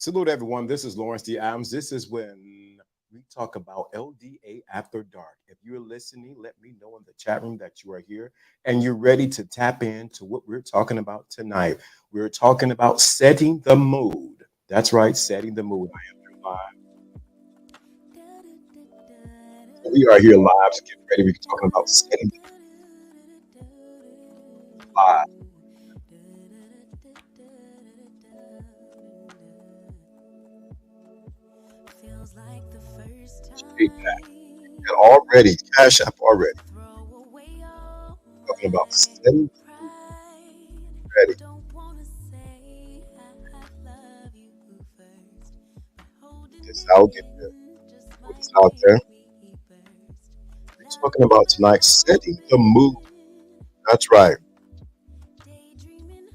Salute everyone. This is Lawrence D. Adams. This is when we talk about LDA After Dark. If you're listening, let me know in the chat room that you are here and you're ready to tap into what we're talking about tonight. We're talking about setting the mood. That's right, setting the mood. I am here live. We are here live. So get ready. We're talking about setting the mood live. Straight back. And already, Cash App already. Talking about setting the mood. Ready. This out, get this. Put this out there. We're talking about tonight setting the mood. That's right.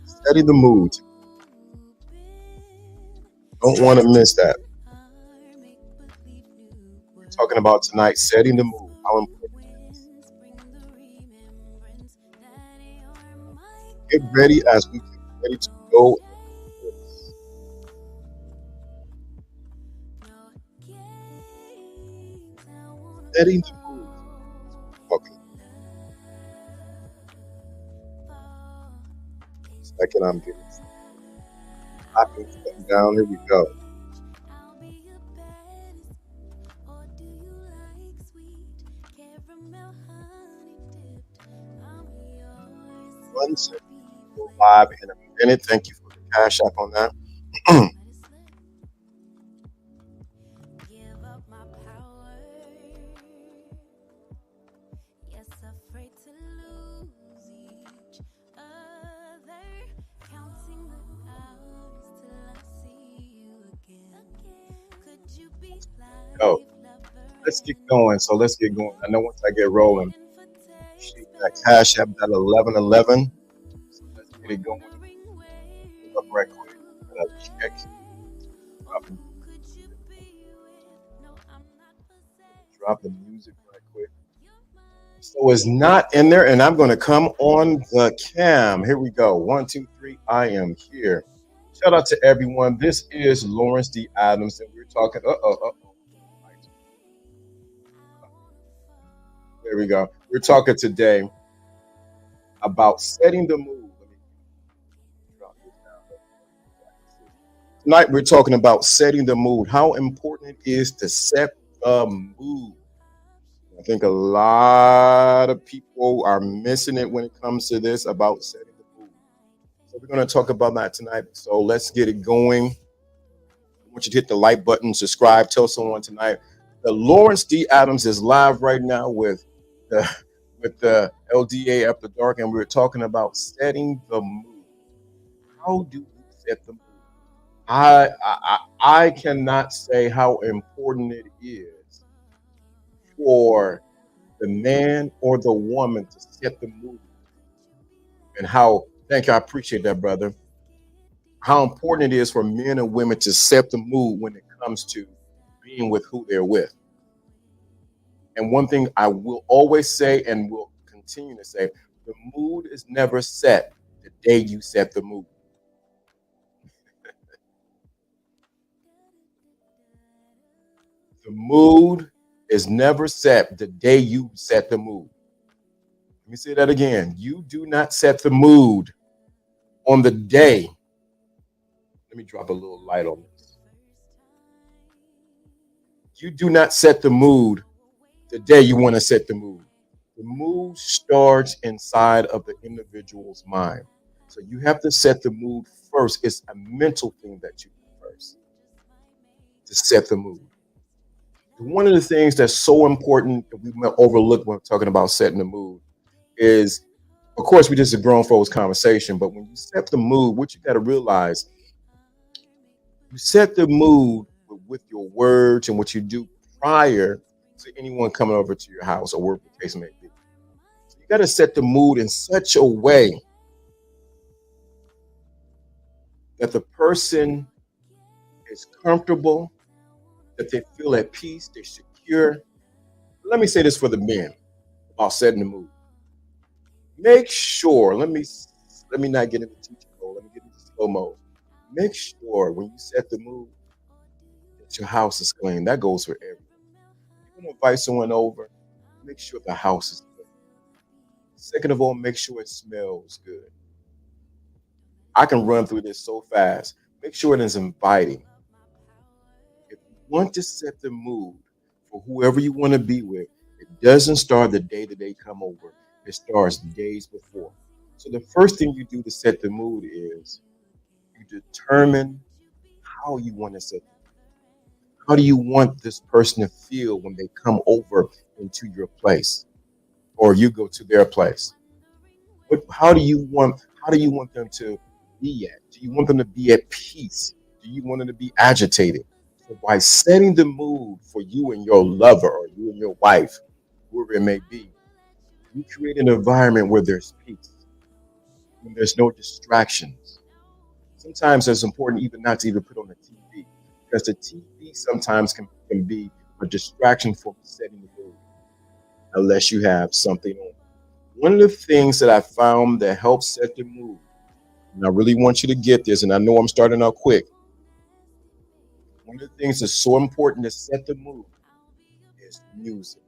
Setting the mood. Don't want to miss that. We're talking about tonight setting the mood. How important it is. Get ready as we get ready to go. Setting the mood. Okay. Second, I'm getting popping something down. Here we go. One second. Go live in a minute. Thank you for the Cash App on that. Go. Let's get going. So let's get going. I know once I get rolling, shoot that Cash App at 1111. So let's get it going. Up right quick. Check. Drop the music right quick. So it's not in there, and I'm going to come on the cam. Here we go. 1, 2, 3. I am here. Shout out to everyone. This is Lawrence D. Adams, and we're talking. There we go. We're talking today about setting the mood. Let me drop this down. Tonight, we're talking about setting the mood. How important it is to set the mood. I think a lot of people are missing it when it comes to this about setting the mood. So we're going to talk about that tonight. So let's get it going. I want you to hit the like button, subscribe, tell someone tonight. The Lawrence D. Adams is live right now with the LDA After Dark, and we're talking about setting the mood. How do we set the mood? I cannot say how important it is for the man or the woman to set the mood, and how. Thank you, I appreciate that, brother. How important it is for men and women to set the mood when it comes to being with who they're with. And one thing I will always say and will continue to say, the mood is never set the day you set the mood. The mood is never set the day you set the mood. Let me say that again. You do not set the mood on the day. Let me drop a little light on this. You do not set the mood the day you want to set the mood. The mood starts inside of the individual's mind. So you have to set the mood first. It's a mental thing that you do first to set the mood. One of the things that's so important that we might overlook when we're talking about setting the mood is, of course, we just a grown folks conversation, but when you set the mood, what you got to realize, you set the mood with your words and what you do prior to anyone coming over to your house or whatever the case may be. So you got to set the mood in such a way that the person is comfortable, that they feel at peace, they're secure. Let me say this for the men about setting the mood. Make sure, let me not get into teacher mode, let me get into slow mode. Make sure when you set the mood, your house is clean. That goes for everything. You're gonna invite someone over, make sure the house is clean. Second of all, make sure it smells good. I can run through this so fast. Make sure it is inviting. If you want to set the mood for whoever you want to be with, it doesn't start the day that they come over. It starts days before. So the first thing you do to set the mood is you determine how you want to set. How do you want this person to feel when they come over into your place or you go to their place? How do you want them to be at? Do you want them to be at peace? Do you want them to be agitated? So by setting the mood for you and your lover or you and your wife, whoever it may be, you create an environment where there's peace, when there's no distractions. Sometimes it's important even not to even put on the TV because the TV sometimes can be a distraction from setting the mood unless you have something on. One of the things that I found that helps set the mood, and I really want you to get this, and I know I'm starting out quick. One of the things that's so important to set the mood is music.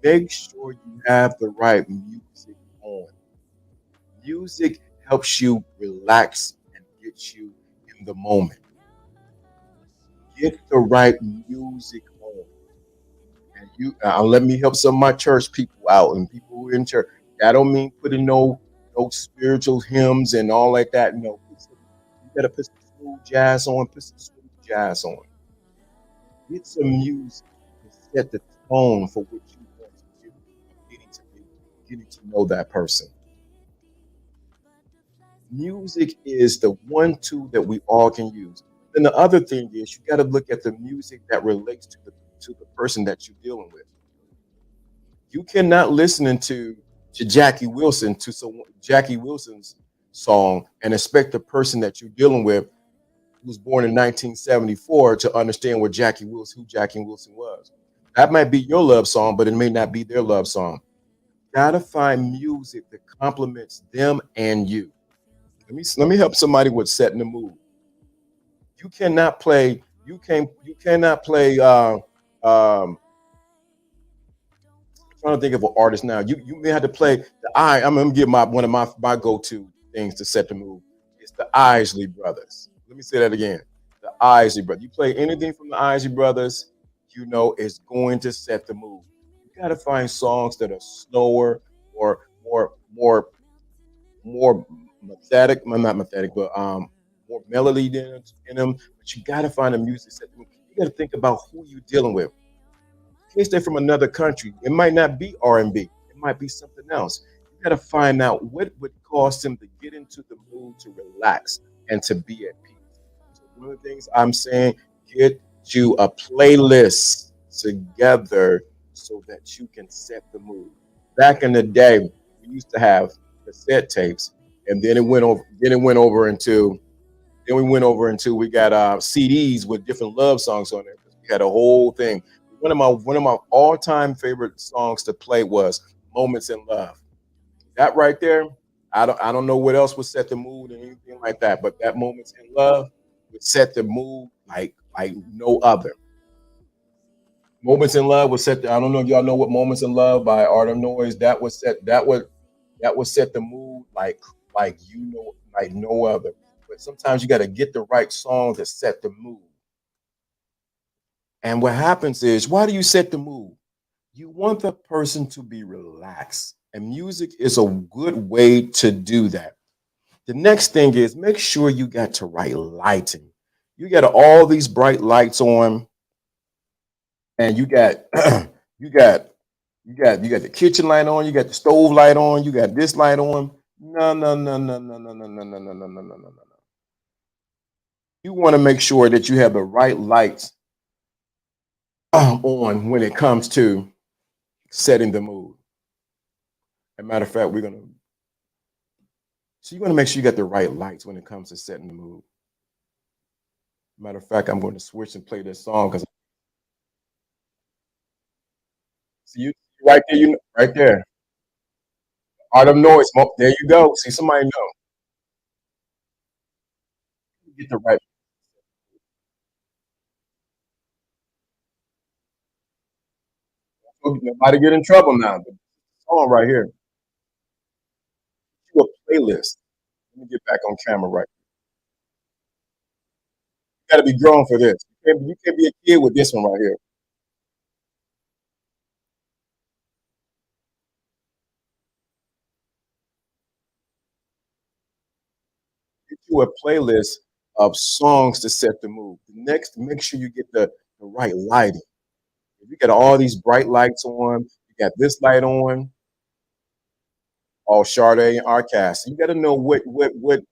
Make sure you have the right music on. Music helps you relax and get you in the moment. Get the right music on. And let me help some of my church people out and people who are in church. I don't mean putting no spiritual hymns and all like that. No, you gotta put some smooth jazz on. Put some smooth jazz on. Get some music to set the tone for what you want to do. Getting to know that person. Music is the one tool that we all can use. Then the other thing is you got to look at the music that relates to the person that you're dealing with. You cannot listen to Jackie Wilson Jackie Wilson's song and expect the person that you're dealing with who was born in 1974 to understand who Jackie Wilson was. That might be your love song, but it may not be their love song. Gotta find music that complements them and you. Let me help somebody with setting the mood. You cannot play. You cannot play. Trying to think of an artist now. You may have to play the I. I'm gonna give my one of my go to things to set the mood. It's the Isley Brothers. Let me say that again. The Isley Brothers. You play anything from the Isley Brothers, you know it's going to set the mood. You got to find songs that are slower or more pathetic. Well, not pathetic, but more melody in them. But you got to find the music set the mood. You got to think about who you're dealing with in case they're from another country, it might not be R&B. It might be something else. You got to find out what would cause them to get into the mood to relax and to be at peace. So one of the things I'm saying, get you a playlist together so that you can set the mood. Back in the day, we used to have cassette tapes, and then it went over. Then it went over into. Then we went over into we got CDs with different love songs on there. We had a whole thing. One of my all time favorite songs to play was "Moments in Love." That right there, I don't know what else would set the mood and anything like that, but that "Moments in Love" would set the mood like no other. "Moments in Love" would set. I don't know if y'all know what "Moments in Love" by Art of Noise. That would set the mood like no other. But sometimes you got to get the right song to set the mood. And what happens is, why do you set the mood? You want the person to be relaxed, and music is a good way to do that. The next thing is make sure you got the right lighting. You got all these bright lights on, and you got you got you got the kitchen light on, you got the stove light on, you got this light on. No, no, no, no, no, no, no, no, no, no, no, no, no, no. You want to make sure that you have the right lights on when it comes to setting the mood. As a matter of fact, so you want to make sure you got the right lights when it comes to setting the mood. Matter of fact, I'm going to switch and play this song because see you right there, right there. Art of Noise. There you go. See, somebody know. Get the right. Nobody get in trouble now. But this song right here, do a playlist. Let me get back on camera right. You got to be grown for this. You can't be a kid with this one right here. Get you a playlist of songs to set the mood. Next, make sure you get the right lighting. If you got all these bright lights on, you got this light on, all Sade and Arcast. You got to know what's the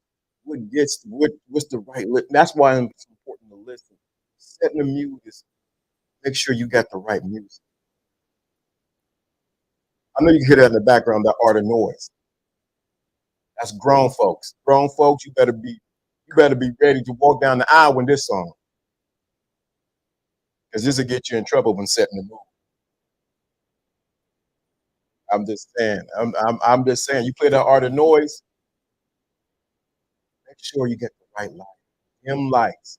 right. That's why it's important to listen. Setting the mood is make sure you got the right music. I know you can hear that in the background, that art of noise. That's grown folks. Grown folks, you better be ready to walk down the aisle when this song, because this will get you in trouble when setting the mood. I'm just saying. I'm just saying. You play that art of noise, make sure you get the right light. Dim lights,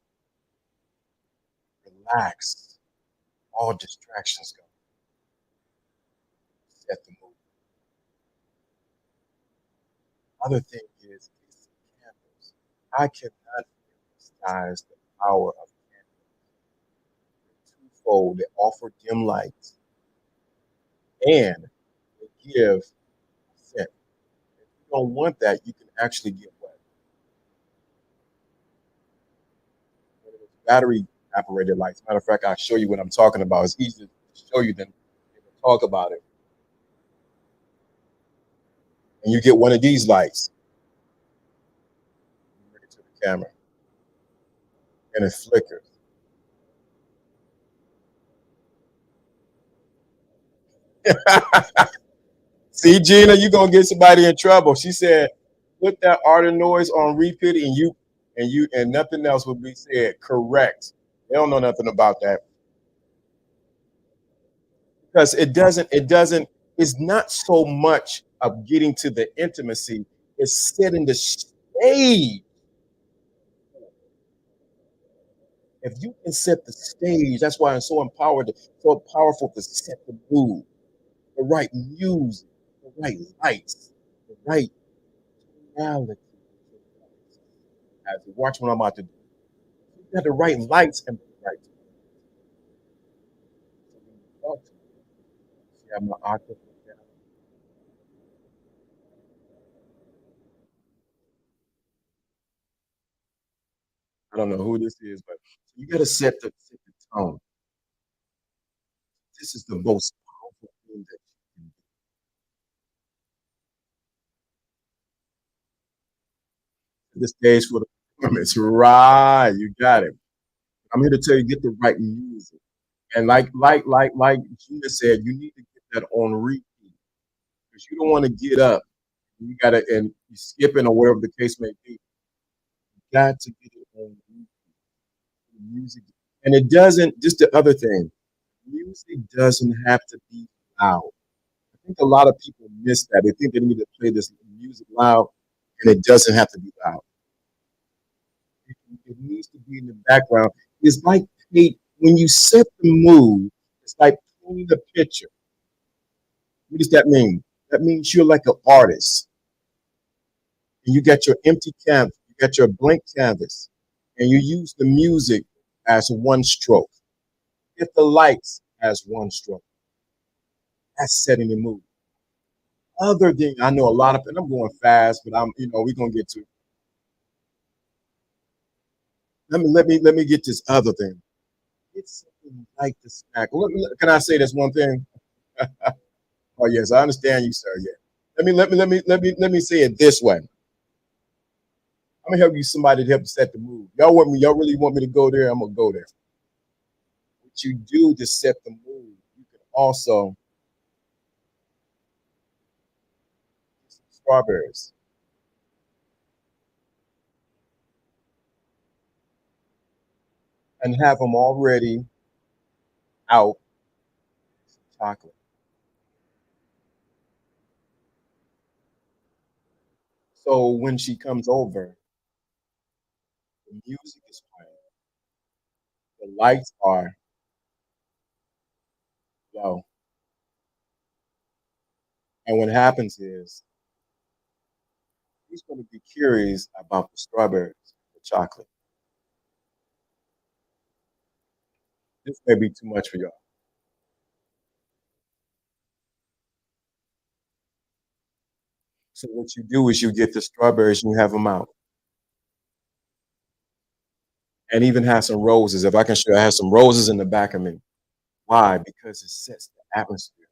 relax. All distractions go. Set the mood. Other thing is candles. I cannot emphasize the power of twofold. They offer dim lights and they give scent. If you don't want that, you can actually get wet. Battery operated lights. Matter of fact, I'll show you what I'm talking about. It's easier to show you than talk about it. And you get one of these lights. Bring it to the camera. And it flickers. See, Gina, you're gonna get somebody in trouble. She said, put that art of noise on repeat and nothing else will be said. Correct. They don't know nothing about that. Because it doesn't, it's not so much of getting to the intimacy, it's setting the stage. If you can set the stage, that's why it's so powerful to set the mood, the right music, the right lights, the right reality. As you watch what I'm about to do, you got the right lights and the right. So when you talk to me, see how my octave went down. I don't know who this is, but you got to set the tone. This is the most powerful thing that you can do. The stage for the performance. Right, you got it. I'm here to tell you get the right music. And like Gina said, you need to get that on repeat because you don't want to get up. You got to and you skipping or whatever the case may be. You got to get it on repeat. Music, and it doesn't. Just the other thing, music doesn't have to be loud. I think a lot of people miss that. They think they need to play this music loud, and it doesn't have to be loud. It needs to be in the background. It's like when you set the mood, it's like painting a picture. What does that mean? That means you're like an artist, and you got your empty canvas, you got your blank canvas, and you use the music as one stroke. Get the lights as one stroke. That's setting the mood. Other thing, I know a lot of, and I'm going fast, but we're gonna get to. Let me get this other thing. It's something like the snack. Can I say this one thing? Oh yes, I understand you, sir. Yeah. Let me say it this way. I'm gonna help you somebody to help set the mood. Y'all want me? Y'all really want me to go there? I'm gonna go there. What you do to set the mood, you can also get some strawberries and have them already out. Some chocolate. So when she comes over, the music is playing, the lights are low, And what happens is he's going to be curious about the strawberries, the chocolate. This may be too much for y'all. So what you do is you get the strawberries and you have them out, and even have some roses. If I can show you, I have some roses in the back of me. Why? Because it sets the atmosphere.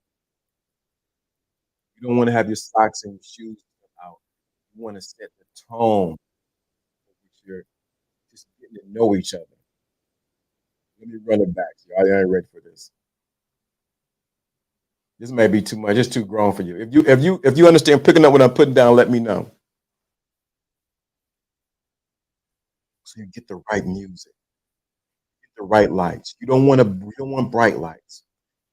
You don't want to have your socks and your shoes out. You want to set the tone, which you're just getting to know each other. Let me run it back. I ain't ready for this. This may be too much. It's too grown for you. If you understand picking up what I'm putting down, let me know. So you get the right music, get the right lights. You don't want bright lights.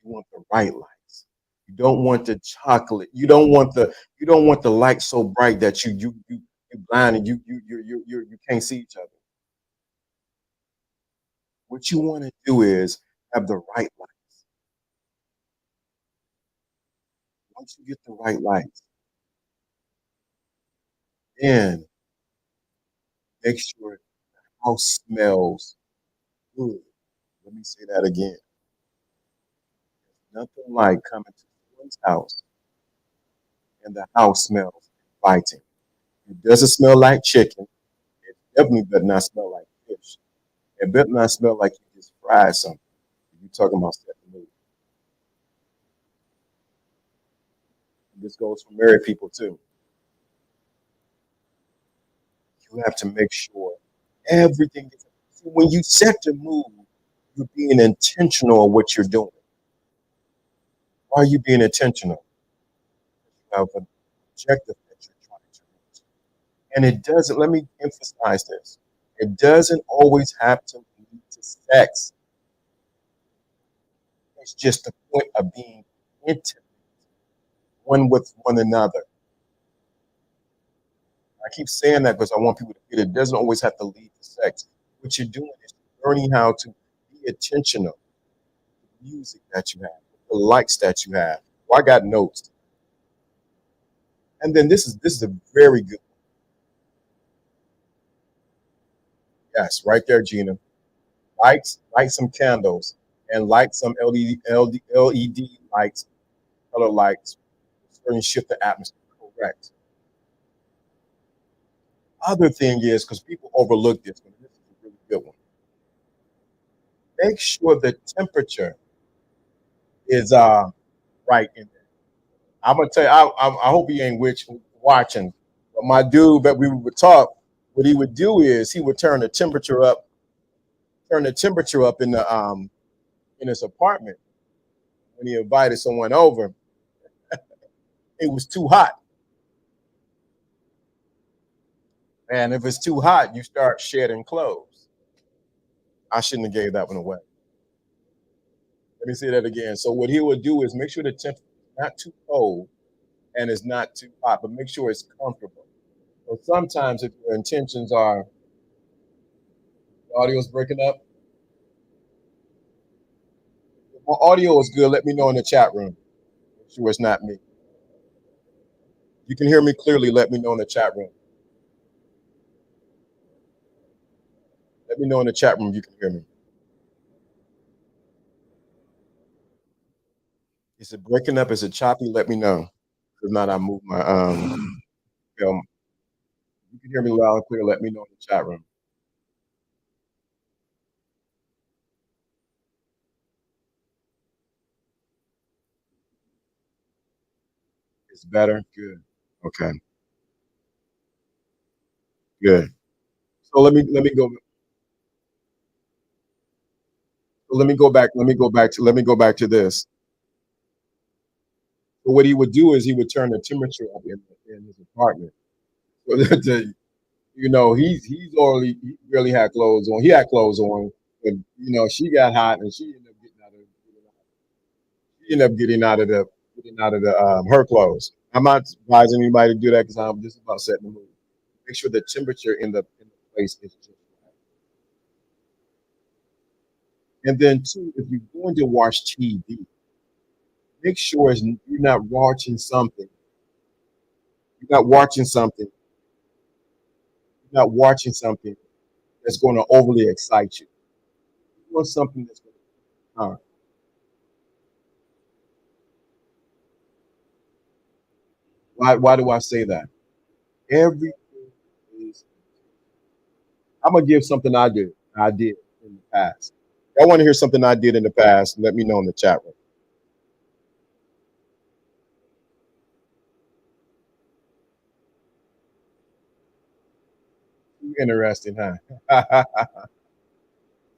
You want the right lights. You don't want the chocolate. You don't want the light so bright that you blind and you can't see each other. What you want to do is have the right light. Once you get the right lights, then make sure the house smells good. Let me say that again. Nothing like coming to someone's house and the house smells inviting. It doesn't smell like chicken. It definitely does not smell like fish. It better not smell like you just fried something. You talking about setting the mood. This goes for married people too. You have to make sure everything is. See, when you set the mood, you're being intentional of what you're doing. Why are you being intentional? You have an objective that you're trying to reach. And it doesn't, let me emphasize this. It doesn't always have to lead to sex. It's just the point of being intimate one with one another. I keep saying that because I want people to get it. It doesn't always have to lead to sex. What you're doing is learning how to be intentional with the music that you have, with the likes that you have. Well, I got notes. And then this is a very good one. Yes, right there, Gina. Light some candles and light some LED lights, color lights, and shift the atmosphere. Correct. Other thing is, because people overlook this, but this is a really good one. Make sure the temperature is right in there. I'm gonna tell you, I hope he ain't watching, but my dude that we would talk, what he would do is he would turn the temperature up in his apartment when he invited someone over. It was too hot, and if it's too hot, you start shedding clothes. I shouldn't have gave that one away. Let me say that again. So what he would do is make sure the temperature is not too cold and it's not too hot, but make sure it's comfortable. So sometimes if your intentions are the audio's breaking up, if my audio is good, let me know in the chat room. Make sure it's not me. You can hear me clearly, let me know in the chat room. Let me know in the chat room if you can hear me. Is it breaking up? Is it choppy? Let me know. If not, I move my film. You can hear me loud and clear. Let me know in the chat room. It's better. Good. Okay. Good. So let me go. Let me go back to this. So what he would do is he would turn the temperature up in his apartment. So he's already he really had clothes on. He had clothes on, but she got hot and she ended up getting out of the her clothes. I'm not advising anybody to do that because I'm just about setting the mood. Make sure the temperature in the place is just right. And then two, if you're going to watch TV, make sure you're not watching something You're not watching something. You're not watching something that's going to overly excite you. You want something that's going to. Why do I say that? Everything is. I'm gonna give something I did in the past. I want to hear something I did in the past. Let me know in the chat room. Interesting, huh?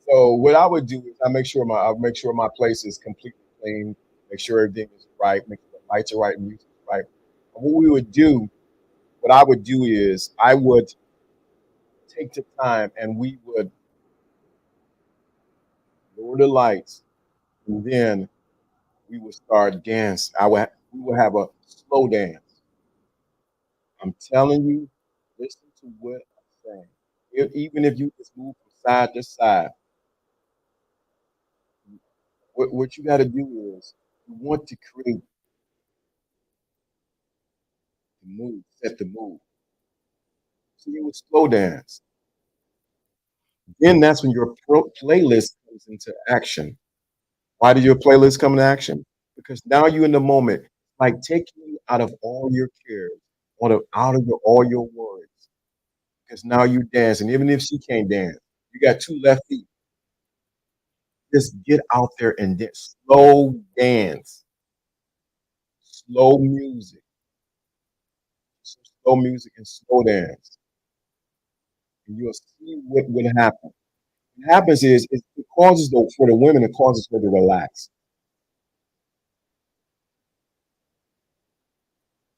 So what I would do is I make sure my place is completely clean, make sure everything is right, make sure the lights are right, music is right. And what I would do is I would take the time and we would lower the lights, and then we would start dance. We would have a slow dance. I'm telling you, listen to what I'm saying. Even if you just move from side to side, what you got to do is you want to create the mood, set the mood. So you would slow dance. Then that's when your playlist comes into action. Why did your playlist come into action? Because now you're in the moment, like taking you out of all your cares, out of all your worries. Because now you dance, and even if she can't dance, you got two left feet. Just get out there and dance, slow music, slow music and slow dance, and you'll see what would happen. What happens is it causes for the women, it causes her to relax.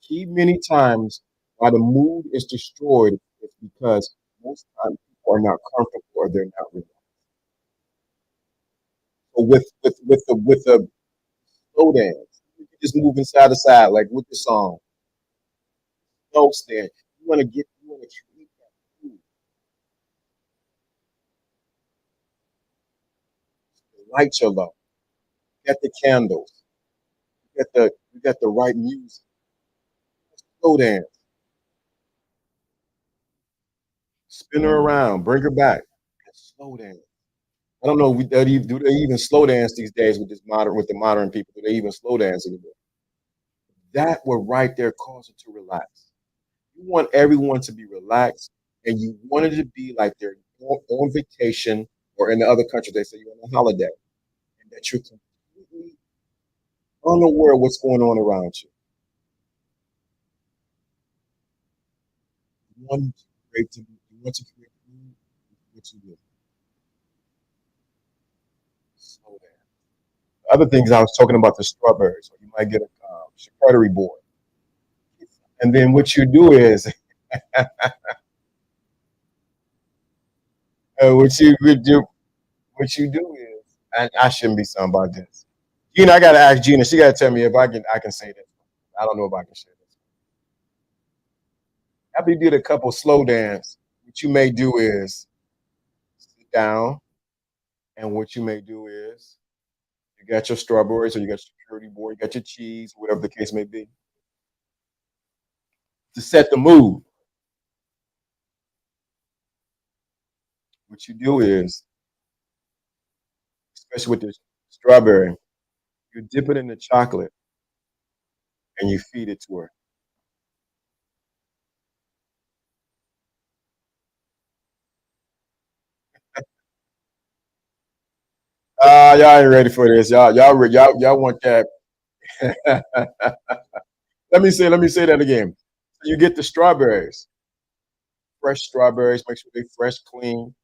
Key many times why the mood is destroyed is because most times people are not comfortable or they're not relaxed. So with the slow dance, you can just moving side to side like with the song, no stand. You want to create that mood. The lights are low. Get the candles. You got the right music. Slow dance. Spin her around. Bring her back. And slow dance. I don't know. Do they even slow dance these days with the modern people? Do they even slow dance anymore? That will right there cause it to relax. You want everyone to be relaxed, and you want it to be like they're on vacation, or in the other country they say you're on a holiday, and that you're completely unaware of what's going on around you. You want to create what you do. Slow down. Other things I was talking about the strawberries, so you might get a charcuterie board, and then what you do is what you would do. What you do is, and I shouldn't be something about this. Gina, I gotta ask Gina. She gotta tell me if I can say this. I don't know if I can share this. After you did a couple slow dance, what you may do is sit down, and what you may do is you got your strawberries or you got your security board, you got your cheese, whatever the case may be. To set the mood, what you do is, especially with the strawberry, you dip it in the chocolate and you feed it to her. Y'all ain't ready for this. Y'all want that. Let me say that again. You get the strawberries, fresh strawberries, make sure they fresh, clean.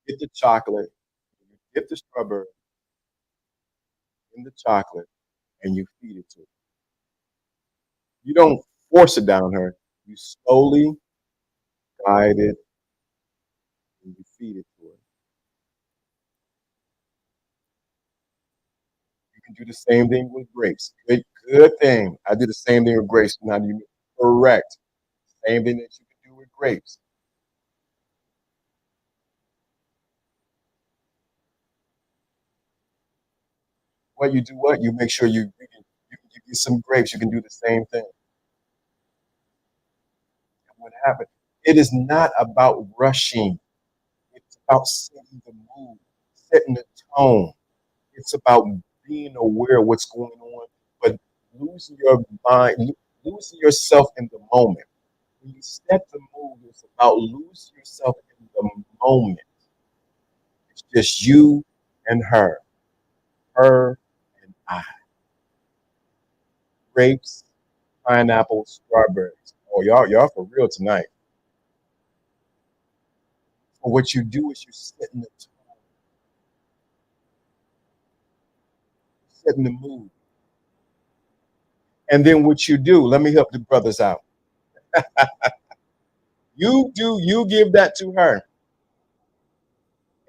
Get the chocolate, get the strawberry in the chocolate, and you feed it to her. You don't force it down her. You slowly guide it and you feed it to her. You can do the same thing with grapes. Good thing. I did the same thing with grapes. Now you correct. Same thing that you can do with grapes. What you do, what you make sure you get some grapes. You can do the same thing. happen. It is not about rushing. It's about setting the mood, setting the tone. It's about being aware of what's going on, but losing your mind, losing yourself in the moment. When you set the mood, it's about losing yourself in the moment. It's just you and her and I. Grapes, pineapples, strawberries. Oh, y'all for real tonight. But what you do is you set in the tone, set in the mood. And then what you do, let me help the brothers out. You give that to her,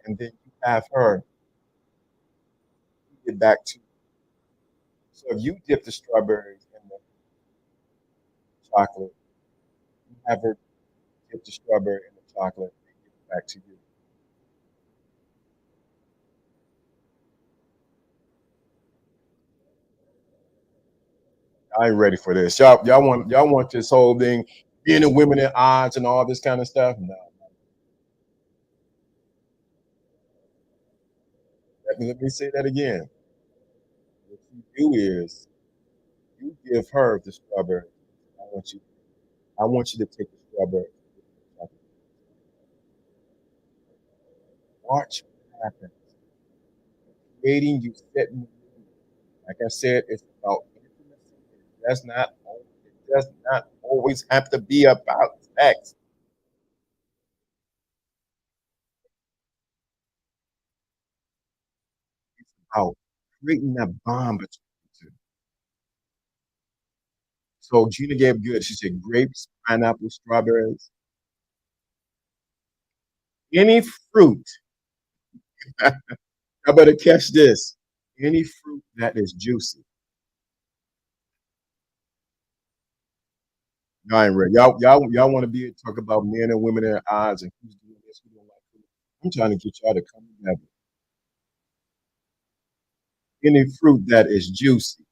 and then you have her get back to you. So if you dip the strawberries in the chocolate, you have her dip the strawberry in the chocolate and give it back to you. I ain't ready for this. Y'all want this whole thing, being a women at odds and all this kind of stuff? No. Let me say that again. What you do is you give her the strawberry. I want you. I want you to take the strawberry. Watch what happens. Creating you setting the mood. Like I said, it's about intimacy. It does not always have to be about sex. It's about creating that bond between the two. So Gina gave good. She said grapes, pineapple, strawberries, any fruit. I better catch this. Any fruit that is juicy. Y'all ain't ready. Y'all want to be talk about men and women and odds and who's doing this, who don't like who. I'm trying to get y'all to come together. Any fruit that is juicy.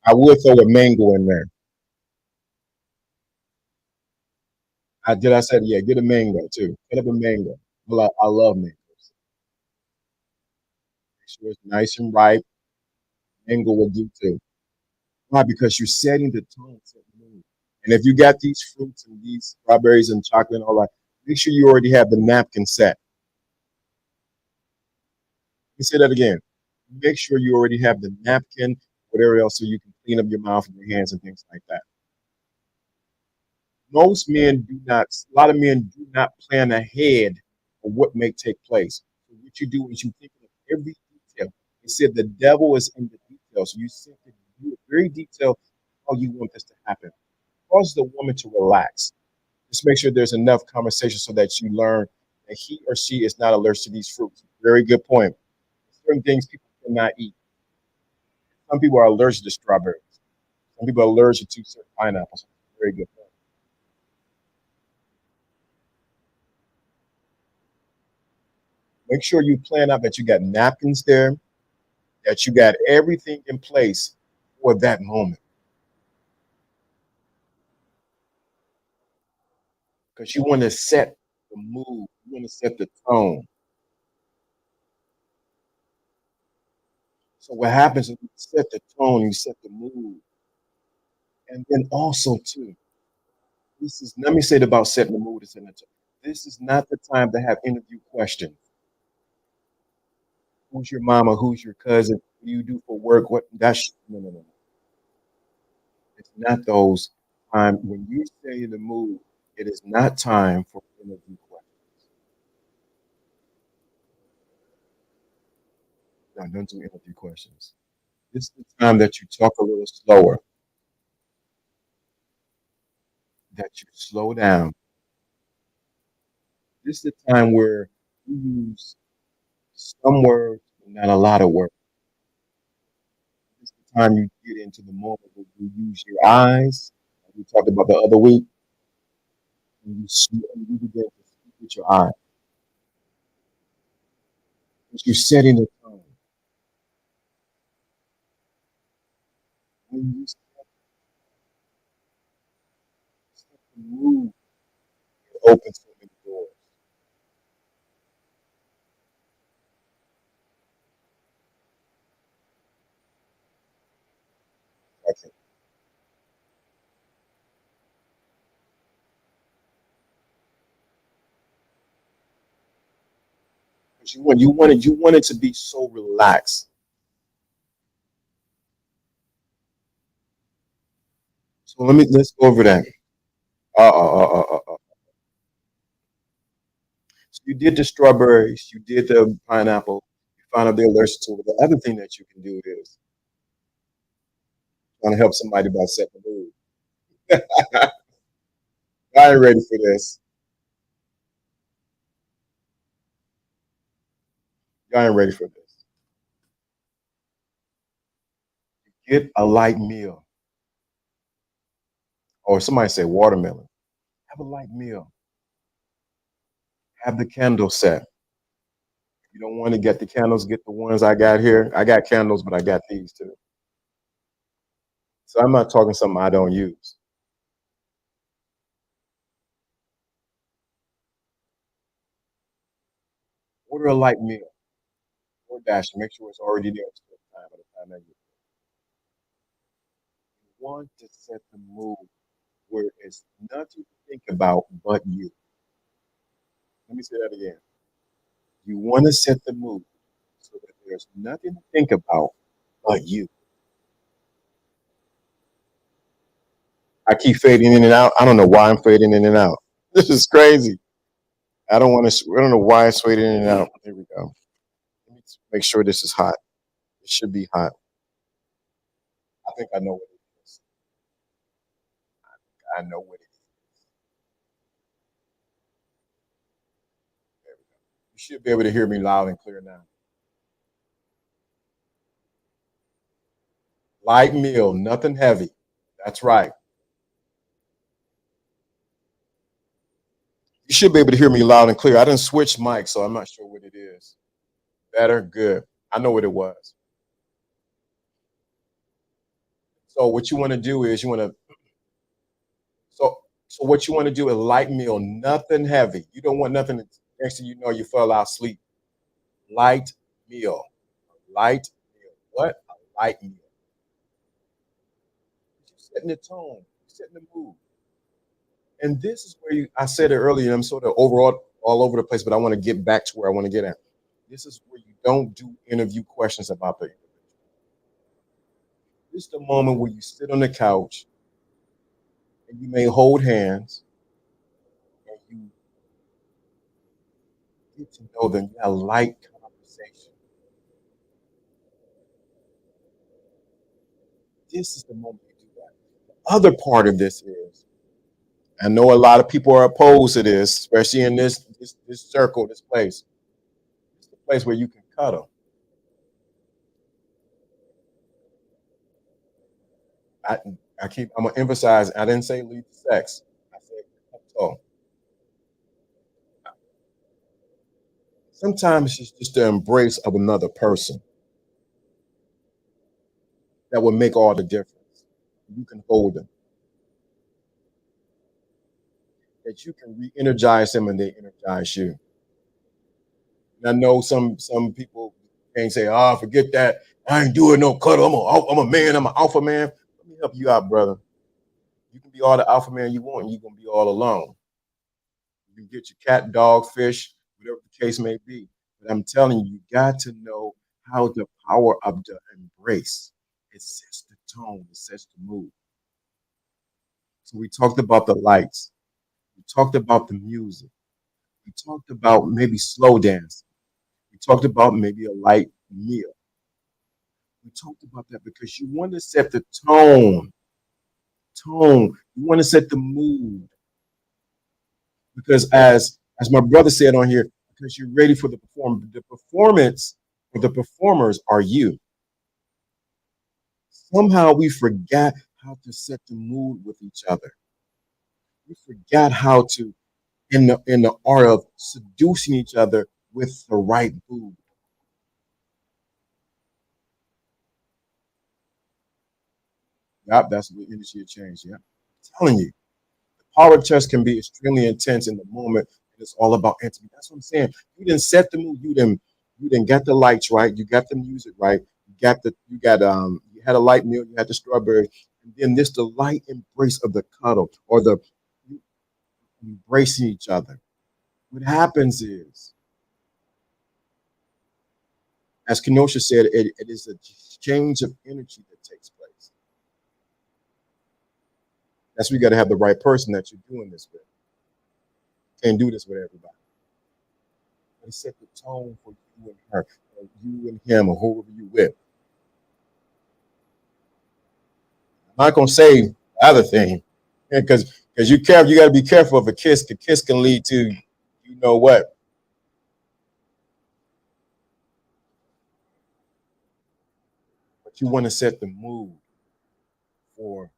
I would throw a mango in there. I said, yeah, get a mango too. Get up a mango. I love mangoes. Make sure it's nice and ripe. Mango will do too. Why? Because you're setting the tone, setting the mood. And if you got these fruits and these strawberries and chocolate and all that, make sure you already have the napkin set. Let me say that again. Make sure you already have the napkin, whatever else, so you can clean up your mouth and your hands and things like that. Most men do not, a lot of men do not plan ahead for what may take place. So what you do is you think of every detail. They said the devil is in the details. So you sit there, you do it very detailed how you want this to happen. Cause the woman to relax. Just make sure there's enough conversation so that you learn that he or she is not allergic to these fruits. Very good point. Certain things people cannot eat. Some people are allergic to strawberries. Some people are allergic to certain pineapples. Very good point. Make sure you plan out that you got napkins there, that you got everything in place for that moment. Because you want to set the mood, you want to set the tone. So what happens is you set the tone, you set the mood, and then also too, this is let me say it about setting the mood and setting the tone. This is not the time to have interview questions. Who's your mama? Who's your cousin? What do you do for work? What that's no. It's not those time when you say in the mood, it is not time for interview questions. No, don't do interview questions. This is the time that you talk a little slower, that you slow down. This is the time where you use some words, but not a lot of words. This is the time you get into the moment where you use your eyes. Like we talked about the other week, and you begin to speak with your eyes. But you're setting the tone. When you mood opens so many doors. Okay. Because you want it to be so relaxed. So let's go over that. So you did the strawberries, you did the pineapple, you found out they're allergic to it. The other thing that you can do is trying to help somebody by setting the mood. I ain't ready for this. Y'all ain't ready for this. Get a light meal. Or somebody say watermelon. Have a light meal. Have the candle set. You don't want to get the candles, get the ones I got here. I got candles, but I got these too. So I'm not talking something I don't use. Order a light meal. Or dash. Make sure it's already there by the time that you want to set the mood where it's nothing to think about but you. Let me say that again. You want to set the mood so that there's nothing to think about but you. I keep fading in and out. I don't know why I'm fading in and out. This is crazy. I don't want to. I don't know why it's fading in and out. Here we go. Let me make sure this is hot. It should be hot. I think I know what it is. I know what it is. There we go. You should be able to hear me loud and clear now. Light meal, nothing heavy. That's right. You should be able to hear me loud and clear. I didn't switch mics, so I'm not sure what it is. Better, good. I know what it was. So what you want to do is you want to so so what you want to do is light meal, nothing heavy. You don't want nothing next thing you know you fell out asleep. Light meal. Light meal. What? A light meal. You're setting the tone, you're setting the mood. And this is where I said it earlier, I'm sort of overall all over the place, but I want to get back to where I want to get at. This is where you don't do interview questions about the individual. This is the moment where you sit on the couch and you may hold hands and you get to know them. You have a light conversation. This is the moment you do that. The other part of this is I know a lot of people are opposed to this, especially in this circle, this place. It's the place where you can cuddle. I I'm gonna emphasize. I didn't say lead to sex. I said so. Sometimes it's just the embrace of another person that will make all the difference. You can hold them, that you can re-energize them, and they energize you. And I know some people can't say, "Ah, forget that. I ain't doing no cuddle. I'm a man. I'm an alpha man." Let me help you out, brother. You can be all the alpha man you want, and you're gonna be all alone. You can get your cat, dog, fish, whatever the case may be. But I'm telling you, you got to know how the power of the embrace. It sets the tone, it sets the mood. So we talked about the lights, we talked about the music, we talked about maybe slow dance, we talked about maybe a light meal. We talked about that because you want to set the tone. You want to set the mood because as my brother said on here, because you're ready for the perform. The performance or the performers are you. Somehow we forgot how to set the mood with each other. We forgot how to in the art of seducing each other with the right mood. Yep, that's the energy of change. Yeah, I'm telling you. power test can be extremely intense in the moment. And it's all about intimacy. That's what I'm saying. You didn't set the mood. You didn't get the lights right. You got the music right. You had a light meal. You had the strawberries, and then this the light embrace of the cuddle or the embracing each other. What happens is, as Kenosha said, it is a exchange of energy that takes place. That's why you got to have the right person that you're doing this with. Can't do this with everybody. But set the tone for you and her, or you and him, or whoever you with. I'm not gonna say the other thing, because you got to be careful of a kiss. The kiss can lead to, you know what? But you want to set the mood for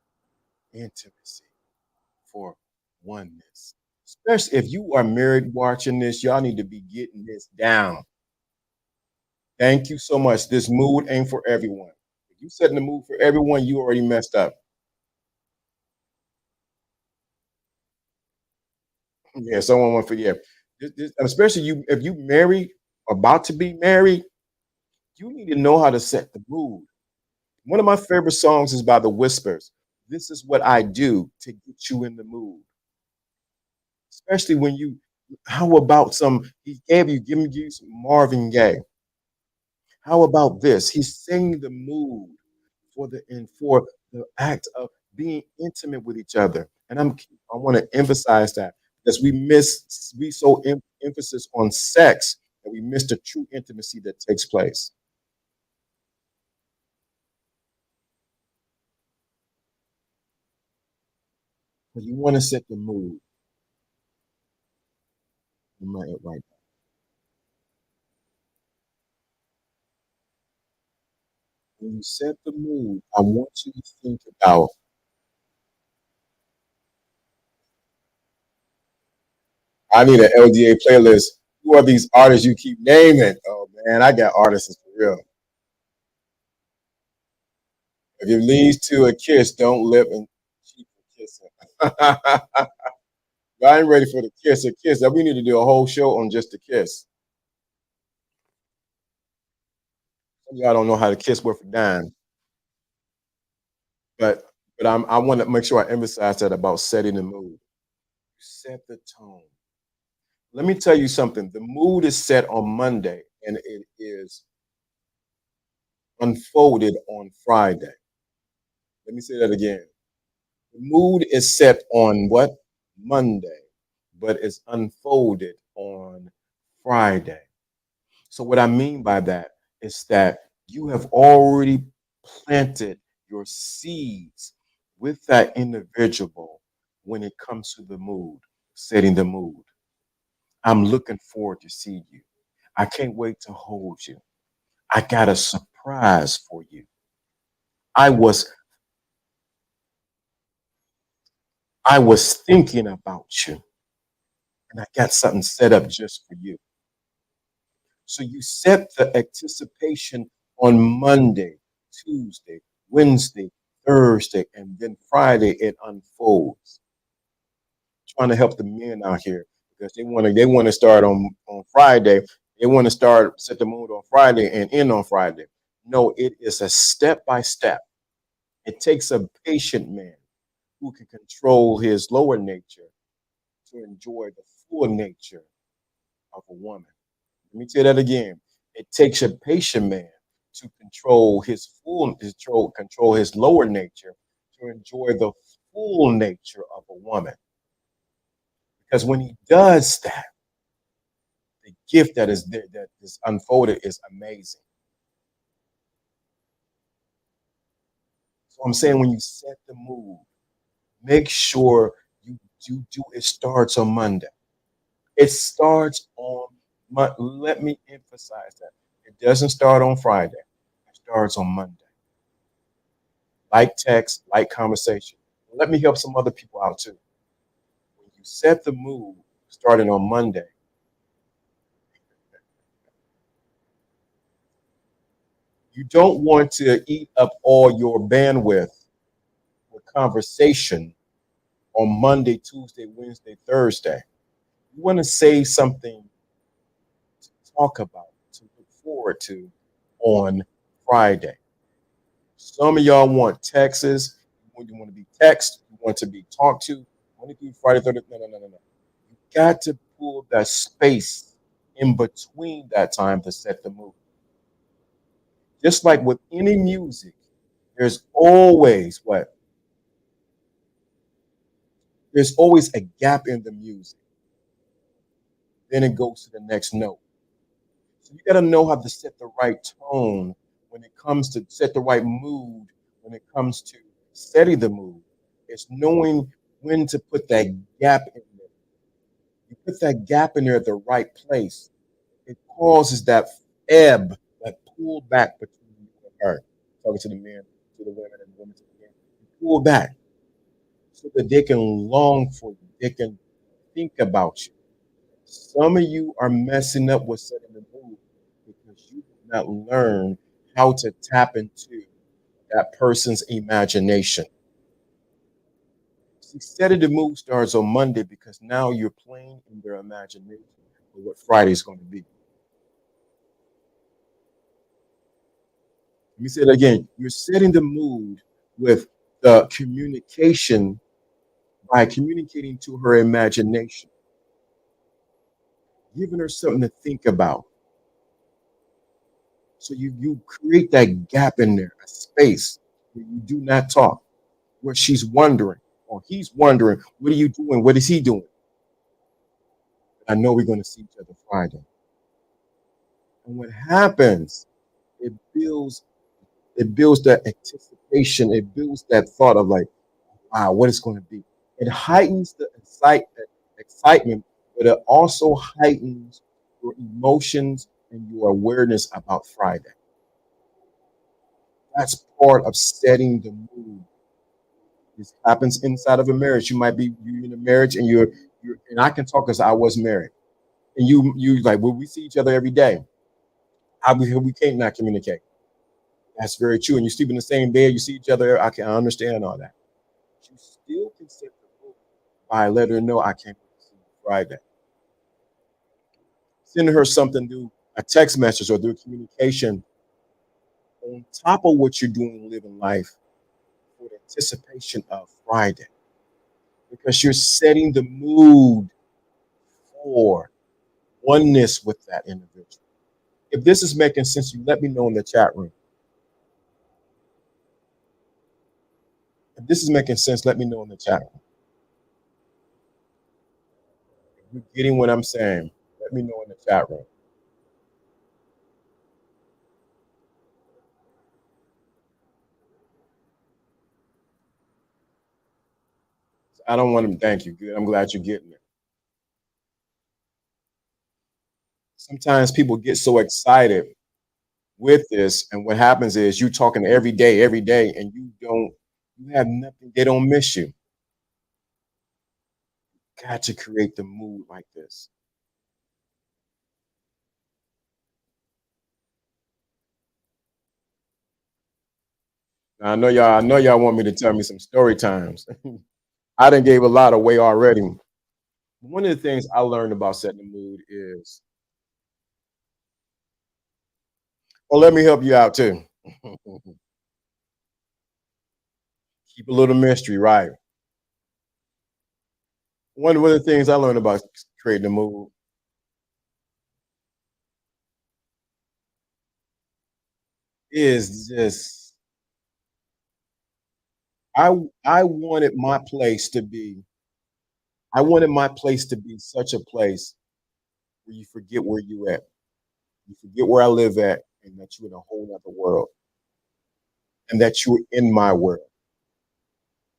intimacy, for oneness. Especially if you are married watching this, y'all need to be getting this down. Thank you so much. This mood ain't for everyone. If you setting the mood for everyone, you already messed up. Yeah, someone want for yeah. Especially you if you married, about to be married, you need to know how to set the mood. One of my favorite songs is by the Whispers. This is what I do to get you in the mood. Especially when you how about some he gave you giving you some Marvin Gaye. How about this? He's setting the mood for the act of being intimate with each other. And I want to emphasize that because we so emphasis on sex that we miss the true intimacy that takes place. So you want to set the mood. Right. When you set the mood, I want you to think about. I need an LDA playlist. Who are these artists you keep naming? Oh man, I got artists for real. If it leads to a kiss, don't lip and cheek for kissing. I ain't ready for the kiss. A kiss. We need to do a whole show on just the kiss. Some of y'all don't know how to kiss worth a dime, but I want to make sure I emphasize that about setting the mood. Set the tone. Let me tell you something. The mood is set on Monday, and it is unfolded on Friday. Let me say that again. The mood is set on what? Monday, but it's unfolded on Friday. So, what I mean by that is that you have already planted your seeds with that individual when it comes to the mood, setting the mood. I'm looking forward to see you. I can't wait to hold you. I got a surprise for you. I was I was thinking about you, and I got something set up just for you. So you set the anticipation on Monday, Tuesday, Wednesday, Thursday, and then Friday it unfolds. Trying to help the men out here because they want to start on Friday. They want to start set the mood on Friday and end on Friday. No, it is a step by step. It takes a patient man who can control his lower nature to enjoy the full nature of a woman. Let me say that again. It takes a patient man to control his lower nature to enjoy the full nature of a woman. Because when he does that, the gift that is there, that is unfolded is amazing. So I'm saying when you set the mood, make sure you do it starts on Monday. It starts on let me emphasize that. It doesn't start on Friday. It starts on Monday. Like text, like conversation. Let me help some other people out too. When you set the mood starting on Monday, you don't want to eat up all your bandwidth with conversation on Monday, Tuesday, Wednesday, Thursday. You want to say something to talk about, to look forward to on Friday. Some of y'all want Texas. You want to be text. You want to be talked to. Want to be Friday, Thursday. No, no, no, no, no. You got to pull that space in between that time to set the mood. Just like with any music, there's always what? There's always a gap in the music. Then it goes to the next note. So you got to know how to set the right tone when it comes to set the right mood when it comes to setting the mood. It's knowing when to put that gap in there. You put that gap in there at the right place. It causes that ebb, that pull back between you and her. Talking to the men, to the women, and the women to the men. You pull back so that they can long for you. They can think about you. Some of you are messing up with setting the mood because you did not learn how to tap into that person's imagination. See, setting the mood starts on Monday because now you're playing in their imagination of what Friday's going to be. Let me say it again. You're setting the mood with the communication by communicating to her imagination, giving her something to think about. So you create that gap in there, a space where you do not talk, where she's wondering or he's wondering, what are you doing? What is he doing? I know we're going to see each other Friday. And what happens, it builds it builds that anticipation, it builds that thought of like, wow, what it's going to be. It heightens the excitement, but it also heightens your emotions and your awareness about Friday. That's part of setting the mood. This happens inside of a marriage. You might be you in a marriage and you're and I can talk because I was married. And you like, well, we see each other every day. How we can't not communicate. That's very true. And you sleep in the same bed, you see each other. I understand all that. You still can set the mood by letting her know I can't wait to see you Friday. Sending her something through a text message or through communication on top of what you're doing living life for the anticipation of Friday. Because you're setting the mood for oneness with that individual. If this is making sense, you let me know in the chat room. If this is making sense, let me know in the chat room. If you're getting what I'm saying, let me know in the chat room. I don't want to thank you. Good. I'm glad you're getting it. Sometimes people get so excited with this, and what happens is you talking every day, and you have nothing. They don't miss you. Got to create the mood like this. Now, I know y'all want me to tell me some story times. I done gave a lot away already. One of the things I learned about setting the mood is, well, let me help you out too. Keep a little mystery, right? One of the things I learned about creating a mood is just I I wanted my place to be I wanted my place to be such a place where you forget where you at. You forget where I live at and that you're in a whole other world and that you're in my world.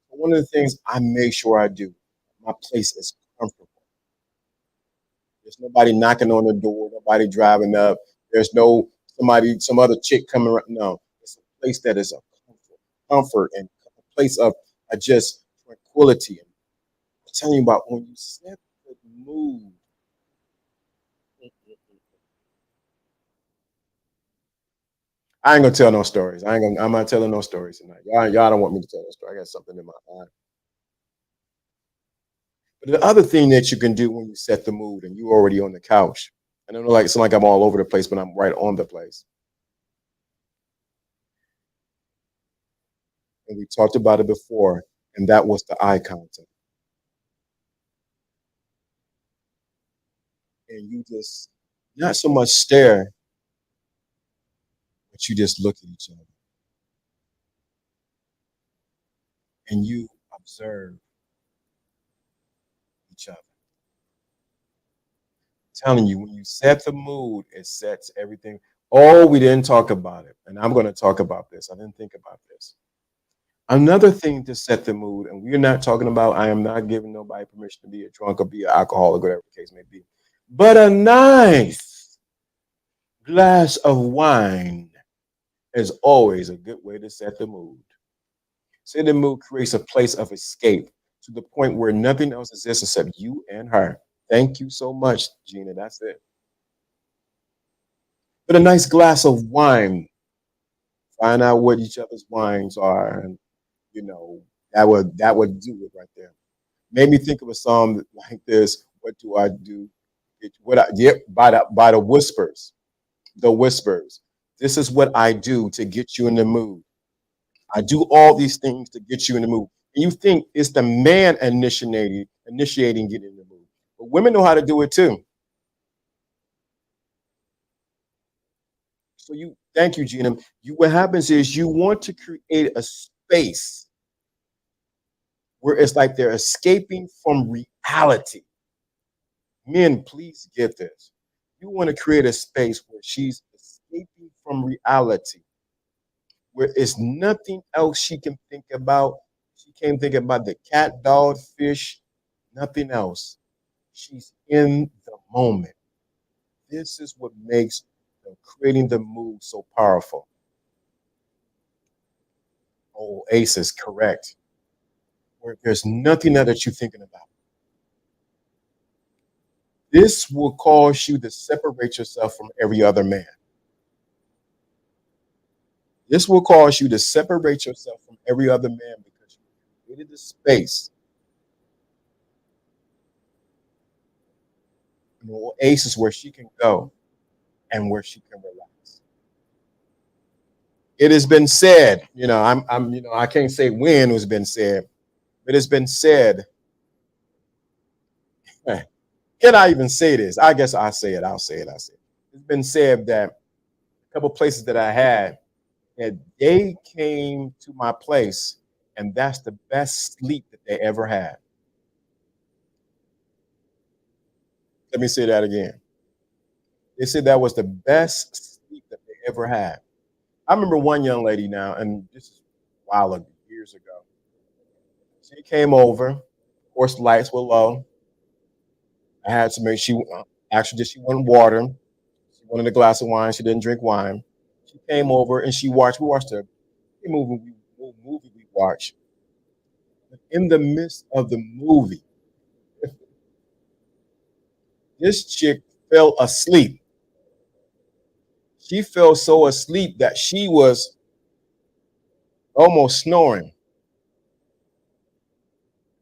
One of the things I make sure I do, my place is comfortable. There's nobody knocking on the door, nobody driving up. There's no some other chick coming around. No, it's a place that is a comfort and a place of just tranquility. I'm telling you about when you set the mood. I ain't gonna tell no stories. I'm not telling no stories tonight. Y'all don't want me to tell no story. I got something in my mind. The other thing that you can do when you set the mood and you're already on the couch, and I know like it's like I'm all over the place, but I'm right on the place. And we talked about it before, and that was the eye contact. And you just not so much stare, but you just look at each other and you observe each other. Telling you, when you set the mood, it sets everything. Oh, we didn't talk about it. And I'm going to talk about this. I didn't think about this. Another thing to set the mood, and we're not talking about, I am not giving nobody permission to be a drunk or be an alcoholic, whatever the case may be. But a nice glass of wine is always a good way to set the mood. Setting the mood creates a place of escape to the point where nothing else exists except you and her. Thank you so much, Gina. That's it. But a nice glass of wine, find out what each other's wines are, and you know that would do it right there. Made me think of a song like this. What do I do? What I yep by the whispers. The whispers. This is what I do to get you in the mood. I do all these things to get you in the mood. And you think it's the man initiating getting in the mood. But women know how to do it too. So you thank you, Gina. You what happens is you want to create a space where it's like they're escaping from reality. Men, please get this. You want to create a space where she's escaping from reality, where it's nothing else she can think about. She can't think about the cat, dog, fish, nothing else. She's in the moment. This is what makes creating the move so powerful. Oh, Ace is correct. Where there's nothing that you're thinking about. This will cause you to separate yourself from every other man. This will cause you to separate yourself from every other man because you created the space. You know, Ace is where she can go and where she can relax. It has been said, I can't say when it has been said, but it's been said. Can I even say this? I guess I say it. I'll say it. I say it. It's been said that a couple places that I had, that they came to my place, and that's the best sleep that they ever had. Let me say that again. They said that was the best sleep that they ever had. I remember one young lady now, and this is a while ago, years ago. She came over. Of course, the lights were low. I had to make she actually did she wanted water. She wanted a glass of wine. She didn't drink wine. She came over and she watched. We watched a movie we watched. But in the midst of the movie, this chick fell asleep. She fell so asleep that she was almost snoring.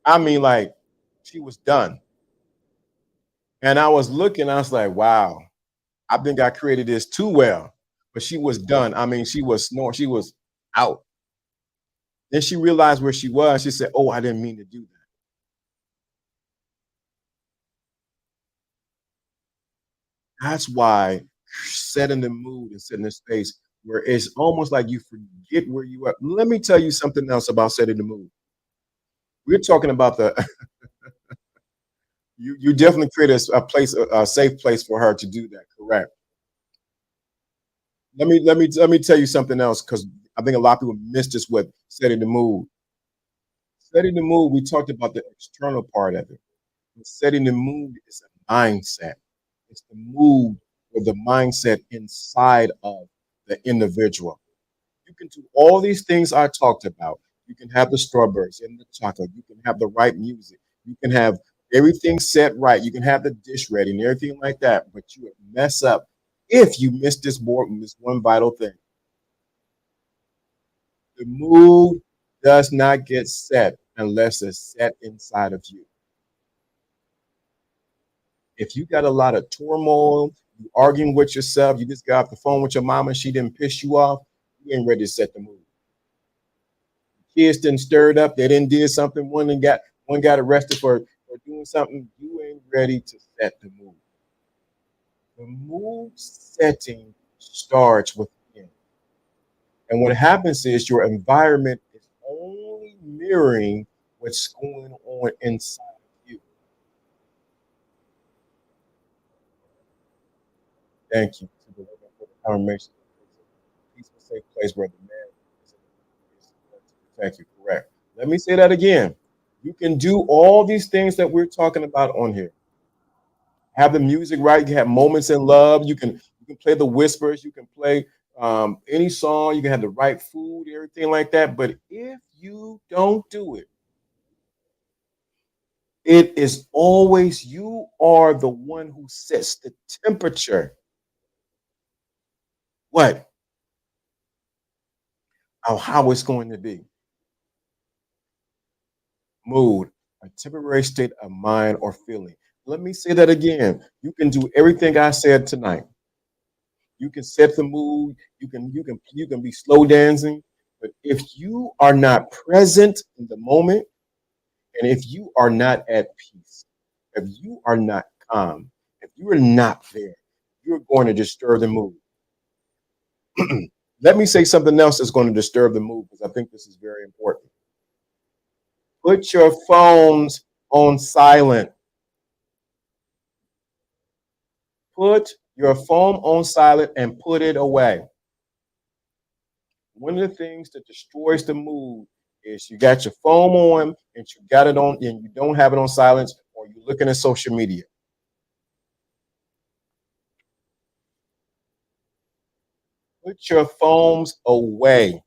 I mean, like she was done. And I was looking, I was like, wow, I think I created this too well. But she was done. I mean, she was snoring, she was out. Then she realized where she was. She said, oh, I didn't mean to do that. That's why setting the mood and setting the space where it's almost like you forget where you are. Let me tell you something else about setting the mood. We're talking about the you definitely create a place, a safe place for her to do that. Correct. Let me tell you something else because I think a lot of people miss this with setting the mood. Setting the mood, we talked about the external part of it. But setting the mood is a mindset. It's the mood or the mindset inside of the individual. You can do all these things I talked about. You can have the strawberries and the chocolate. You can have the right music. You can have everything set right. You can have the dish ready and everything like that. But you would mess up if you miss this one vital thing. The mood does not get set unless it's set inside of you. If you got a lot of turmoil, you arguing with yourself, you just got off the phone with your mama and she didn't piss you off, you ain't ready to set the mood. Kids didn't stirred up, they didn't did something, one got arrested for doing something, you ain't ready to set the mood. The mood setting starts within. And what happens is your environment is only mirroring what's going on inside of you. Thank you to the women for the confirmation. Peaceful, safe place where the man is to protect you. Correct. Let me say that again. You can do all these things that we're talking about on here. Have the music right. You can have moments in love. You can play the whispers. You can play any song. You can have the right food, everything like that. But if you don't do it, it is always you are the one who sets the temperature. What? How it's going to be. Mood, a temporary state of mind or feeling. Let me say that again. You can do everything I said tonight. You can set the mood. You can be slow dancing. But if you are not present in the moment, and if you are not at peace, if you are not calm, if you are not there, you're going to disturb the mood. Let me say something else that's going to disturb the mood because I think this is very important. Put your phones on silent. Put your phone on silent and put it away. One of the things that destroys the mood is you got your phone on and you got it on and you don't have it on silence or you're looking at social media. Put your phones away.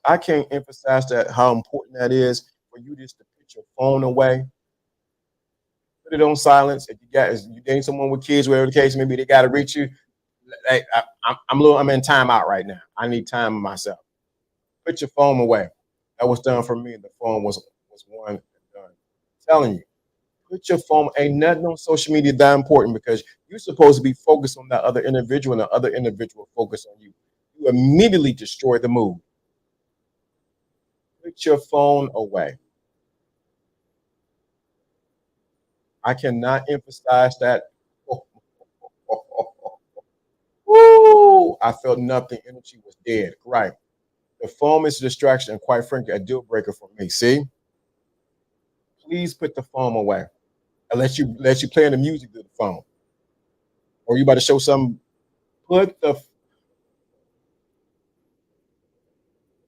I can't emphasize that how important that is for you just to put your phone away. Put it on silence. If you date someone with kids, whatever the case, maybe they got to reach you. Hey, I'm in timeout right now. I need time myself. Put your phone away. That was done for me. The phone was one and done. I'm telling you, put your phone. Ain't nothing on social media that important because you're supposed to be focused on that other individual and the other individual focus on you. You immediately destroy the mood. Put your phone away. I cannot emphasize that. Woo! I felt nothing. Energy was dead. Right. The phone is a distraction and quite frankly a deal breaker for me. See? Please put the phone away. Unless you playing the music to the phone. Or you about to show some put the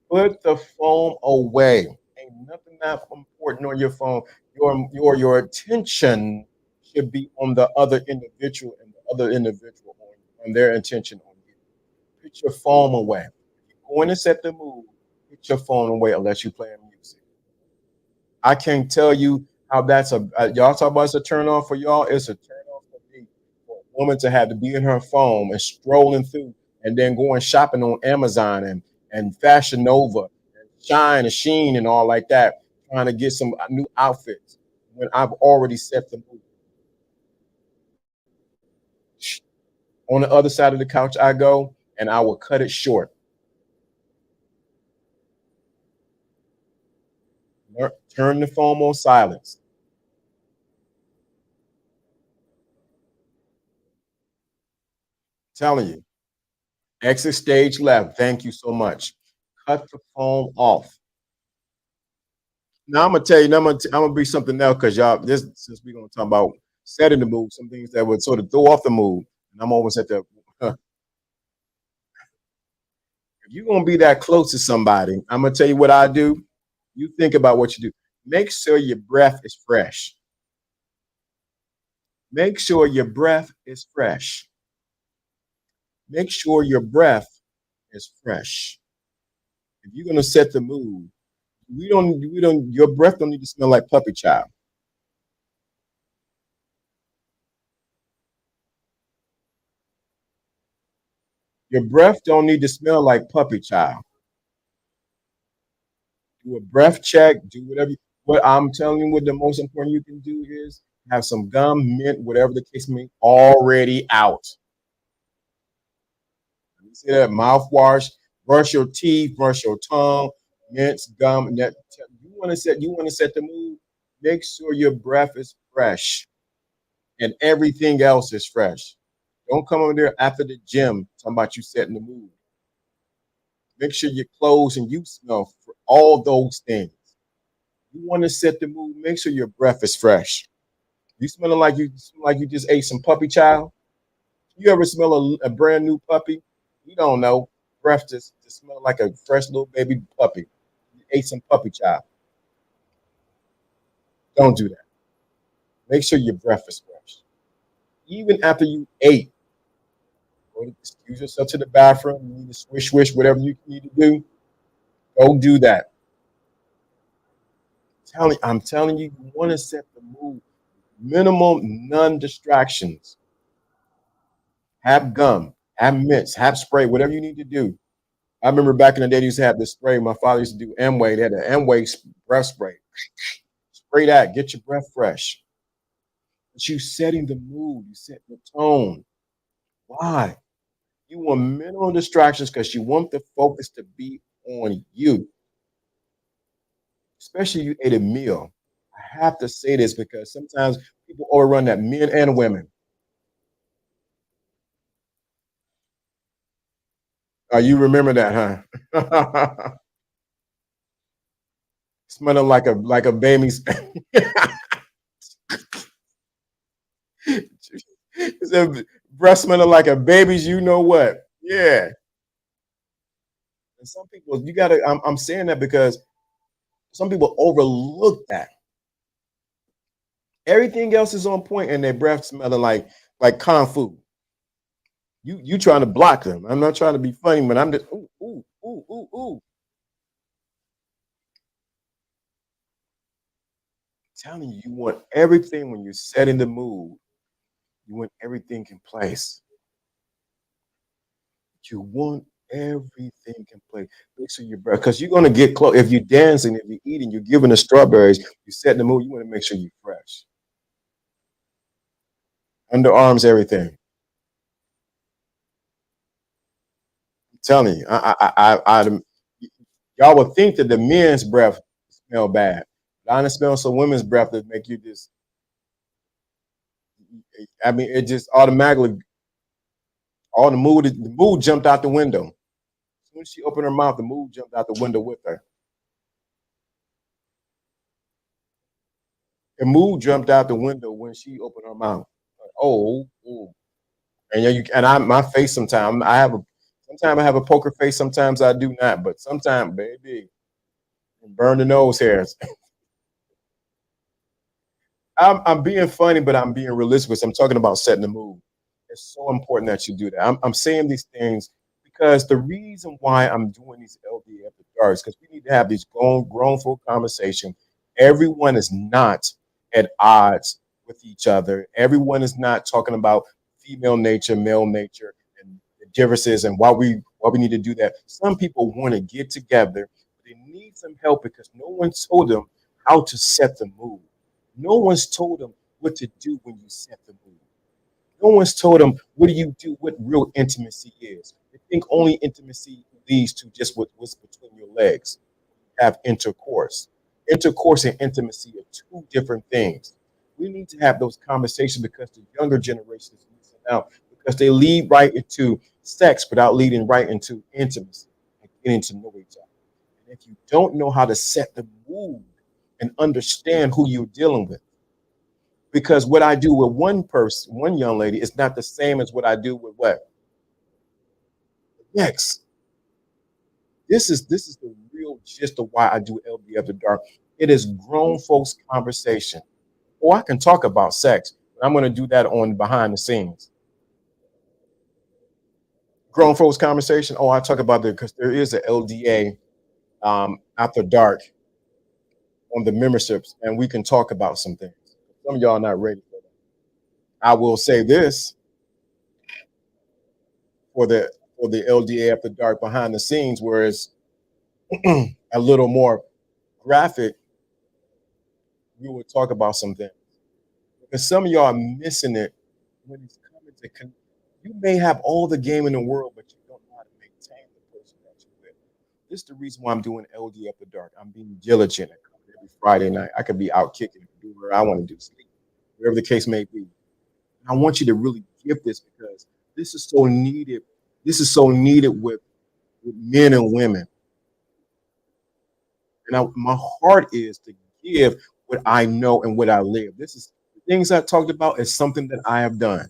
put the phone away. Ain't nothing that important on your phone. Your attention should be on the other individual and the other individual on their attention on you. Put your phone away. If you're going to set the mood, put your phone away unless you're playing music. I can't tell you how that's y'all talk about it's a turn on for y'all. It's a turn on for me for a woman to have to be in her phone and strolling through and then going shopping on Amazon and Fashion Nova and Shine and Sheen and all like that, trying to get some new outfits when I've already set the mood. On the other side of the couch, I go and I will cut it short. Turn the phone on silence. Telling you. Exit stage left. Thank you so much. Cut the phone off. Now I'm gonna tell you. Now I'm gonna be something else because y'all. This since we're gonna talk about setting the mood, some things that would sort of throw off the mood. And I'm always at the. If you're gonna be that close to somebody, I'm gonna tell you what I do. You think about what you do. Make sure your breath is fresh. Make sure your breath is fresh. Make sure your breath is fresh. If you're gonna set the mood, we don't. Your breath don't need to smell like puppy child. Your breath don't need to smell like puppy child. Do a breath check. Do whatever. What I'm telling you, what the most important you can do is Have some gum, mint, whatever the case may be, already out. You see that mouthwash, brush your teeth, brush your tongue, mints, gum, and that you want to set the mood. Make sure your breath is fresh and everything else is fresh. Don't come over there after the gym talking about you setting the mood. Make sure your clothes and you smell for all those things. You want to set the mood. Make sure your breath is fresh. You smelling like you smell like you just ate some puppy child. You ever smell a brand new puppy? You don't know. Breath just smell like a fresh little baby puppy. You ate some puppy child. Don't do that. Make sure your breath is fresh. Even after you ate, go to excuse yourself to the bathroom. You need to swish, whatever you need to do. Go do that. I'm telling you, you want to set the mood. Minimum non-distractions. Have gum, have mints, have spray, whatever you need to do. I remember back in the day, they used to have this spray. My father used to do Amway. They had an Amway breath spray. Spray that, get your breath fresh. But you setting the mood, you set the tone. Why? You want minimal distractions because you want the focus to be on you, especially you ate a meal. I have to say this because sometimes people overrun that, men and women. You remember that, huh? Smelling like a baby's. It's breath smelling like a baby's. You know what? Yeah. And some people, you gotta. I'm saying that because some people overlook that. Everything else is on point, and their breath smelling like kung fu. You trying to block them? I'm not trying to be funny, but I'm just ooh ooh ooh ooh ooh. Telling you, you want everything when you're setting the mood. You want everything in place. You want everything in place. Make sure your breath, because you're gonna get close. If you're dancing, if you're eating, you're giving the strawberries. You set the mood. You want to make sure you're fresh. Underarms, everything. I'm telling you, y'all would think that the men's breath smell bad. But I done smell some women's breath that make you just. I mean, it just automatically all the mood jumped out the window. As soon as she opened her mouth, the mood jumped out the window with her. The mood jumped out the window when she opened her mouth. Like, oh, oh. And yeah, my face sometimes sometimes I have a poker face, sometimes I do not, but sometimes, baby, burn the nose hairs. I'm being funny, but I'm being realistic because I'm talking about setting the mood. It's so important that you do that. I'm saying these things because the reason why I'm doing these LDA after dark is because we need to have these grown folk conversation. Everyone is not at odds with each other. Everyone is not talking about female nature, male nature, and the differences and why we need to do that. Some people want to get together, but they need some help because no one told them how to set the mood. No one's told them what to do when you set the mood. No one's told them what do you do, what real intimacy is. They think only intimacy leads to just what's between your legs. Have intercourse. Intercourse and intimacy are two different things. We need to have those conversations because the younger generation is missing out because they lead right into sex without leading right into intimacy and getting to know each other. And if you don't know how to set the mood and understand who you're dealing with, because what I do with one person, one young lady, is not the same as what I do with what next. This is the real gist of why I do LB After Dark. It is grown folks conversation. Or I can talk about sex, but I'm going to do that on behind the scenes. Grown folks conversation. Oh, I talk about it because there is a LDA After Dark on the memberships, and we can talk about some things. Some of y'all are not ready for that. I will say this for the LDA After Dark behind the scenes, whereas a little more graphic, we will talk about some things. Because some of y'all are missing it when it's coming to you may have all the game in the world, but you don't know how to maintain the person that you're with. This is the reason why I'm doing LD After Dark. I'm being diligent and coming every Friday night. I could be out kicking, do whatever I want to do, sleep, whatever the case may be. I want you to really give this because this is so needed. This is so needed with men and women. And my heart is to give what I know and what I live. This is the things I talked about is something that I have done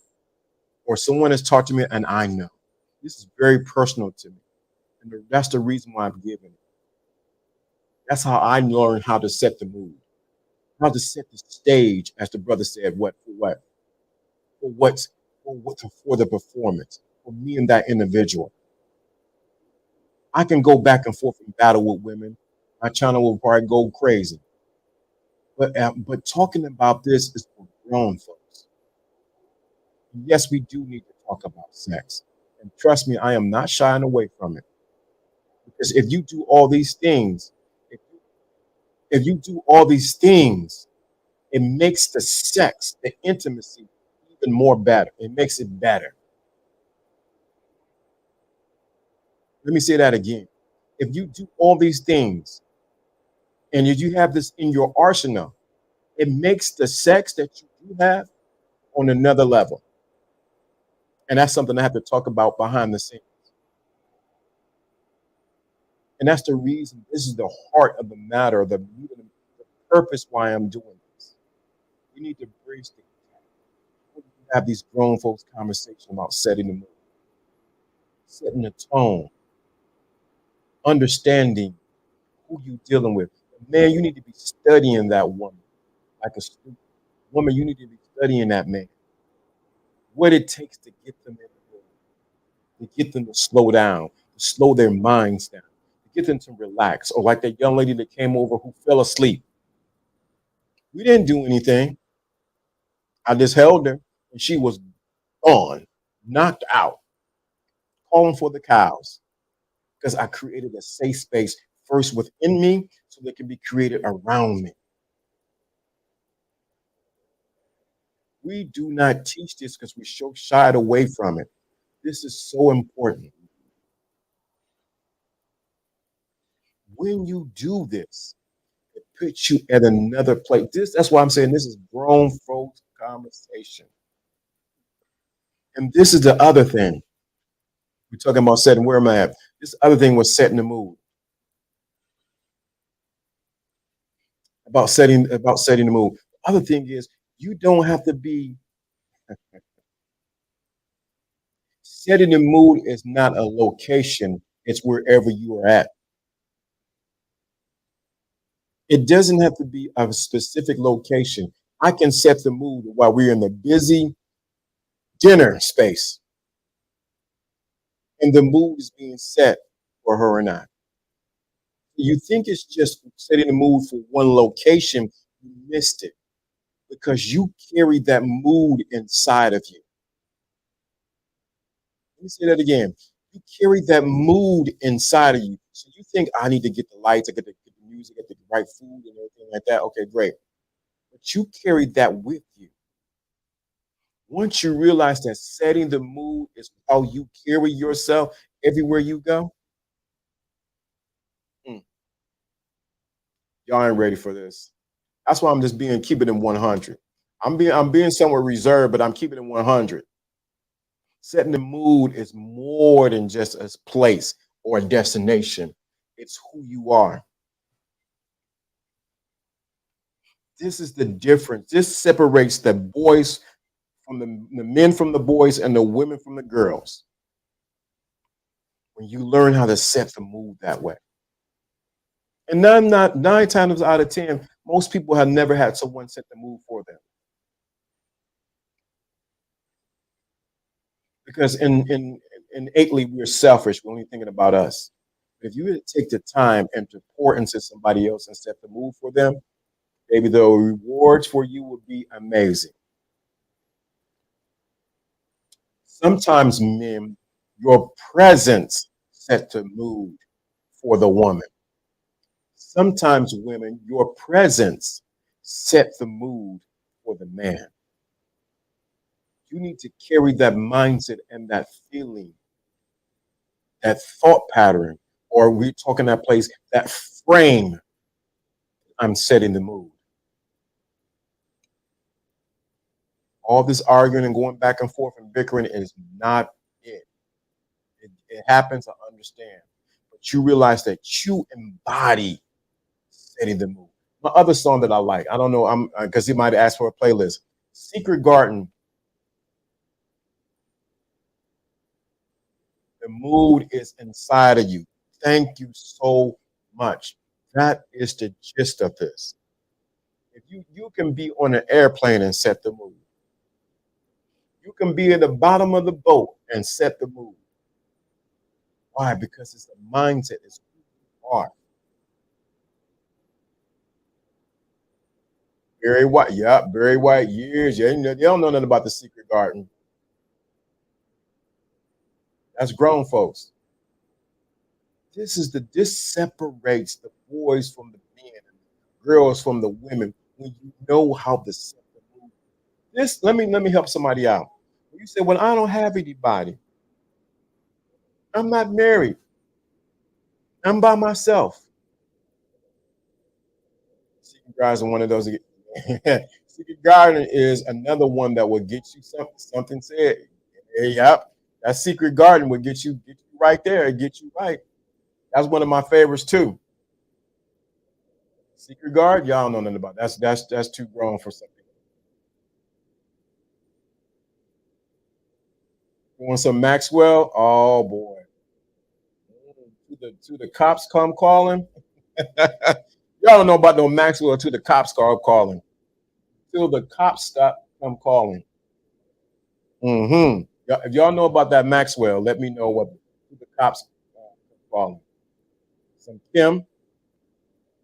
or someone has taught to me and I know. This is very personal to me. And that's the reason why I'm giving it. That's how I learned how to set the mood, how to set the stage, as the brother said, for what's for the performance, for me and that individual. I can go back and forth in battle with women. My channel will probably go crazy. But talking about this is for grown folks. Yes, we do need to talk about sex. And trust me, I am not shying away from it. Because if you do all these things, if, if you do all these things, it makes the sex, the intimacy, even more better. It makes it better. Let me say that again. If you do all these things and you have this in your arsenal, it makes the sex that you do have on another level. And that's something I have to talk about behind the scenes. And that's the reason, this is the heart of the matter, the purpose why I'm doing this. We need to bridge the have these grown folks conversation about setting the mood, setting the tone, understanding who you dealing with. Man, you need to be studying that woman like a student. Woman, you need to be studying that man. What it takes to get them in the mood, to get them to slow down, to slow their minds down, to get them to relax. Or like that young lady that came over who fell asleep. We didn't do anything. I just held her and she was gone, knocked out, calling for the cows because I created a safe space first within me so they can be created around me. We do not teach this because we so shied away from it. This is so important. When you do this, it puts you at another place. That's why I'm saying this is grown folks conversation. And this is the other thing. We're talking about setting where am I at? This other thing was setting the mood. About setting the mood. The other thing is you don't have to be setting the mood is not a location, it's wherever you are at. It doesn't have to be a specific location. I can set the mood while we're in the busy dinner space and the mood is being set for her and I. You think it's just setting the mood for one location, you missed it because you carry that mood inside of you. Let me say that again. You carry that mood inside of you. So you think I need to get the lights, I get the music, get the right food and everything like that. Okay, great. But you carry that with you. Once you realize that setting the mood is how you carry yourself everywhere you go, mm, y'all ain't ready for this. That's why I'm just keeping it 100. I'm being somewhat reserved, but I'm keeping it 100. Setting the mood is more than just a place or a destination. It's who you are. This is the difference. This separates the boys from the men from the boys and the women from the girls. When you learn how to set the mood that way. And nine times out of 10, most people have never had someone set the mood for them. Because innately we're selfish. We're only thinking about us. If you would take the time and to pour into somebody else and set the mood for them, maybe the rewards for you would be amazing. Sometimes men, your presence set the mood for the woman. Sometimes women, your presence set the mood for the man. You need to carry that mindset and that feeling, that thought pattern, or we're talking that place, that frame. I'm setting the mood. All this arguing and going back and forth and bickering is not it. It happens, I understand. But you realize that you embody setting the mood. My other song that I like, I don't know, I'm because he might ask for a playlist. Secret Garden, the mood is inside of you. Thank you so much. That is the gist of this. If you can be on an airplane and set the mood. You can be at the bottom of the boat and set the mood. Why? Because it's a mindset. It's who you are. Barry White, yeah, Barry White years. Yeah, you don't know nothing about the Secret Garden. That's grown folks. This separates the boys from the men and the girls from the women when you know how to set the mood. This let me help somebody out. You say, well, I don't have anybody. I'm not married. I'm by myself. Secret Garden is one of those. Secret Garden is another one that will get you something. Something said, hey, yep, that Secret Garden will get you right there, get you right. That's one of my favorites too. Secret Guard, y'all don't know nothing about that. That's too grown for something. You want some Maxwell? Oh boy. To the cops come calling. Y'all don't know about no Maxwell to the cops start calling. Till the cops stop come calling. Mm-hmm. If y'all know about that Maxwell, let me know what the cops come calling. Some Kim,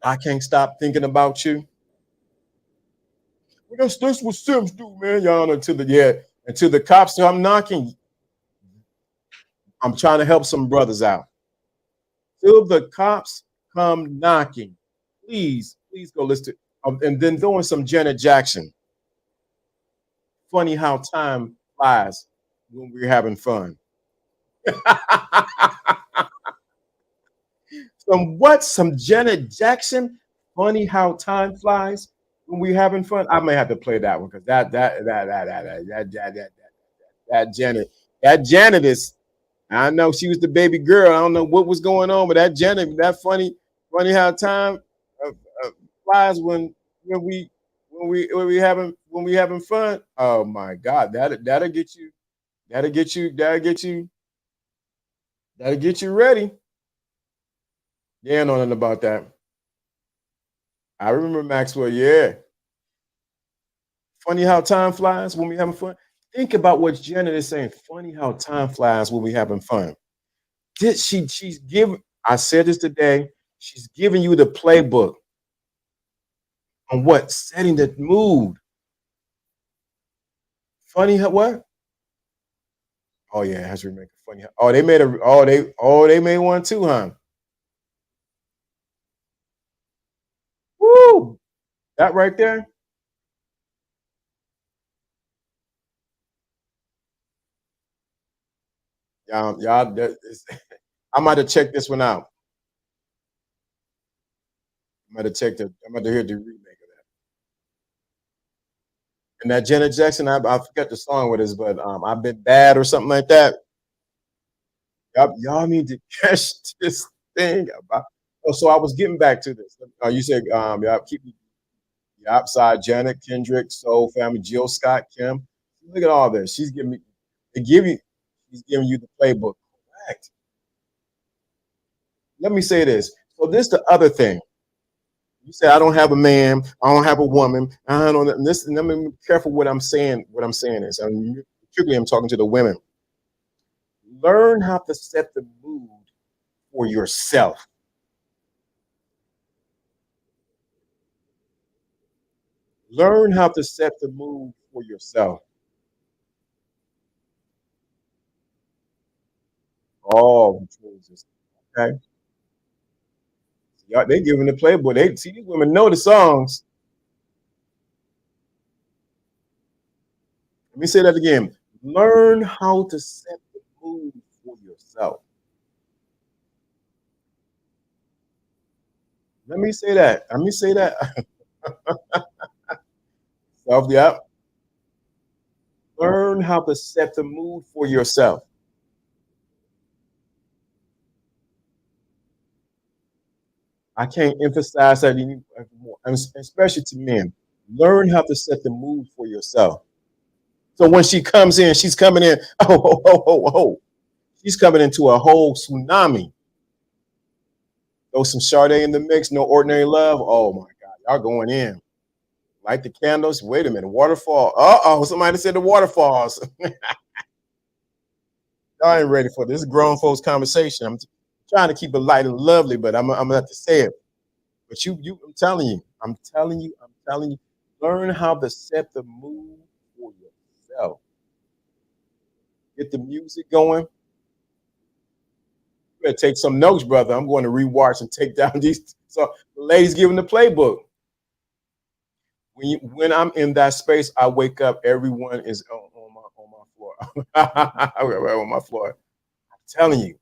I can't stop thinking about you. Well, that's what Sims do, man. Y'all know until the yeah, until the cops come knocking. I'm trying to help some brothers out. Till the cops come knocking. Please go listen. And then throwing some Janet Jackson. Funny how time flies when we're having fun. Some what? Some Janet Jackson. Funny how time flies when we're having fun. I may have to play that one because that Janet is. I know she was the baby girl. I don't know what was going on, but that Janet, that funny how time uh, uh, flies when we having fun. Oh my God, that'll get you, that'll get you, that'll get you ready. Yeah, I know nothing about that. I remember Maxwell. Yeah, funny how time flies when we having fun. Think about what Janet is saying. Funny how time flies when we having fun. She's giving? I said this today. She's giving you the playbook on what setting the mood. Funny how what? Oh yeah, it has to remake funny. Oh, they made a. They made one too, huh? Woo! That right there. Y'all. I might have checked this one out. I might have checked it. I might have heard the remake of that. And that Janet Jackson, I forgot the song with us, but I've been bad or something like that. Y'all need to catch this thing about. Oh, so I was getting back to this. You said y'all keep you outside Janet, Kendrick, Soul Family, Jill Scott, Kim. Look at all this. She's giving me they give you she's giving you the playbook. Correct. Let me say this. So this the other thing. You say I don't have a man, I don't have a woman. I don't and this and let me be careful what I'm saying. What I'm saying is particularly I'm talking to the women. Learn how to set the mood for yourself. Learn how to set the mood for yourself. Oh, Jesus. Okay. Y'all, they giving the playboy. They see these women know the songs. Let me say that again. Learn how to set the mood for yourself. Let me say that. Let me say that. Self, yeah. Learn how to set the mood for yourself. I can't emphasize that any more, especially to men. Learn how to set the mood for yourself. So when she comes in, she's coming in. Oh, oh, oh, oh, oh. She's coming into a whole tsunami. Throw some Sade in the mix. No ordinary love. Oh my God, y'all going in. Light the candles. Wait a minute. Waterfall. Uh oh. Somebody said the waterfalls. Y'all ain't ready for this. This is grown folks conversation. I'm trying to keep it light and lovely, but I'm gonna have to say it. But I'm telling you, I'm telling you, learn how to set the mood for yourself. Get the music going. You better take some notes, brother. I'm going to rewatch and take down these. So the ladies giving the playbook. When I'm in that space, I wake up. Everyone is on my floor. On my floor. I'm telling you,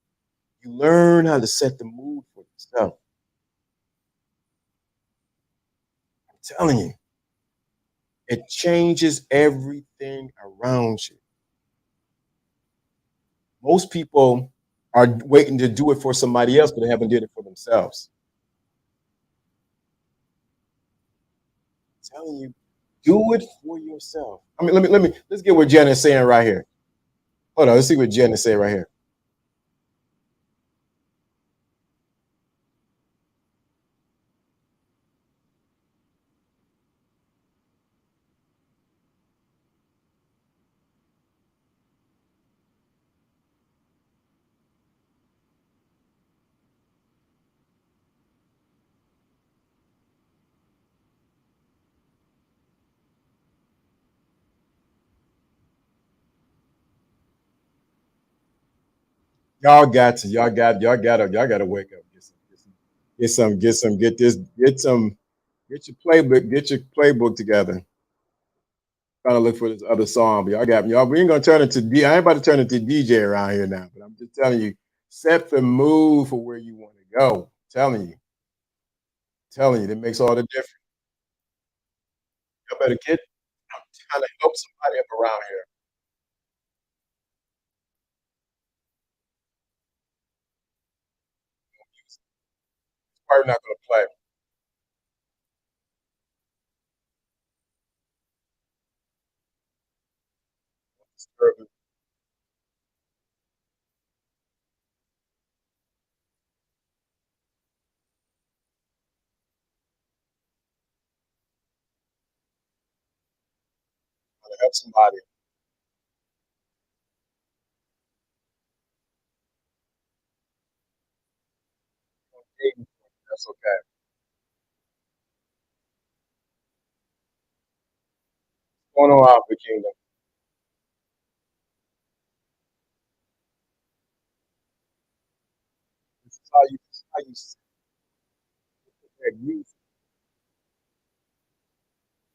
you learn how to set the mood for yourself. I'm telling you, it changes everything around you. Most people are waiting to do it for somebody else, but they haven't did it for themselves. I'm telling you, do it for yourself. I mean, let's get what Jen is saying right here. Hold on, let's see what Jen is saying right here. Y'all got to wake up. Get your playbook together. Trying to look for this other song, but y'all. We ain't gonna turn it to D. I ain't about to turn it to DJ around here now. But I'm just telling you, set the mood for where you want to go. Telling you, that makes all the difference. Y'all better get. I'm trying to help somebody up around here. It's probably not gonna play. Disturbing. Trying to help somebody. That's okay. Going on out the kingdom. This is how you set that music.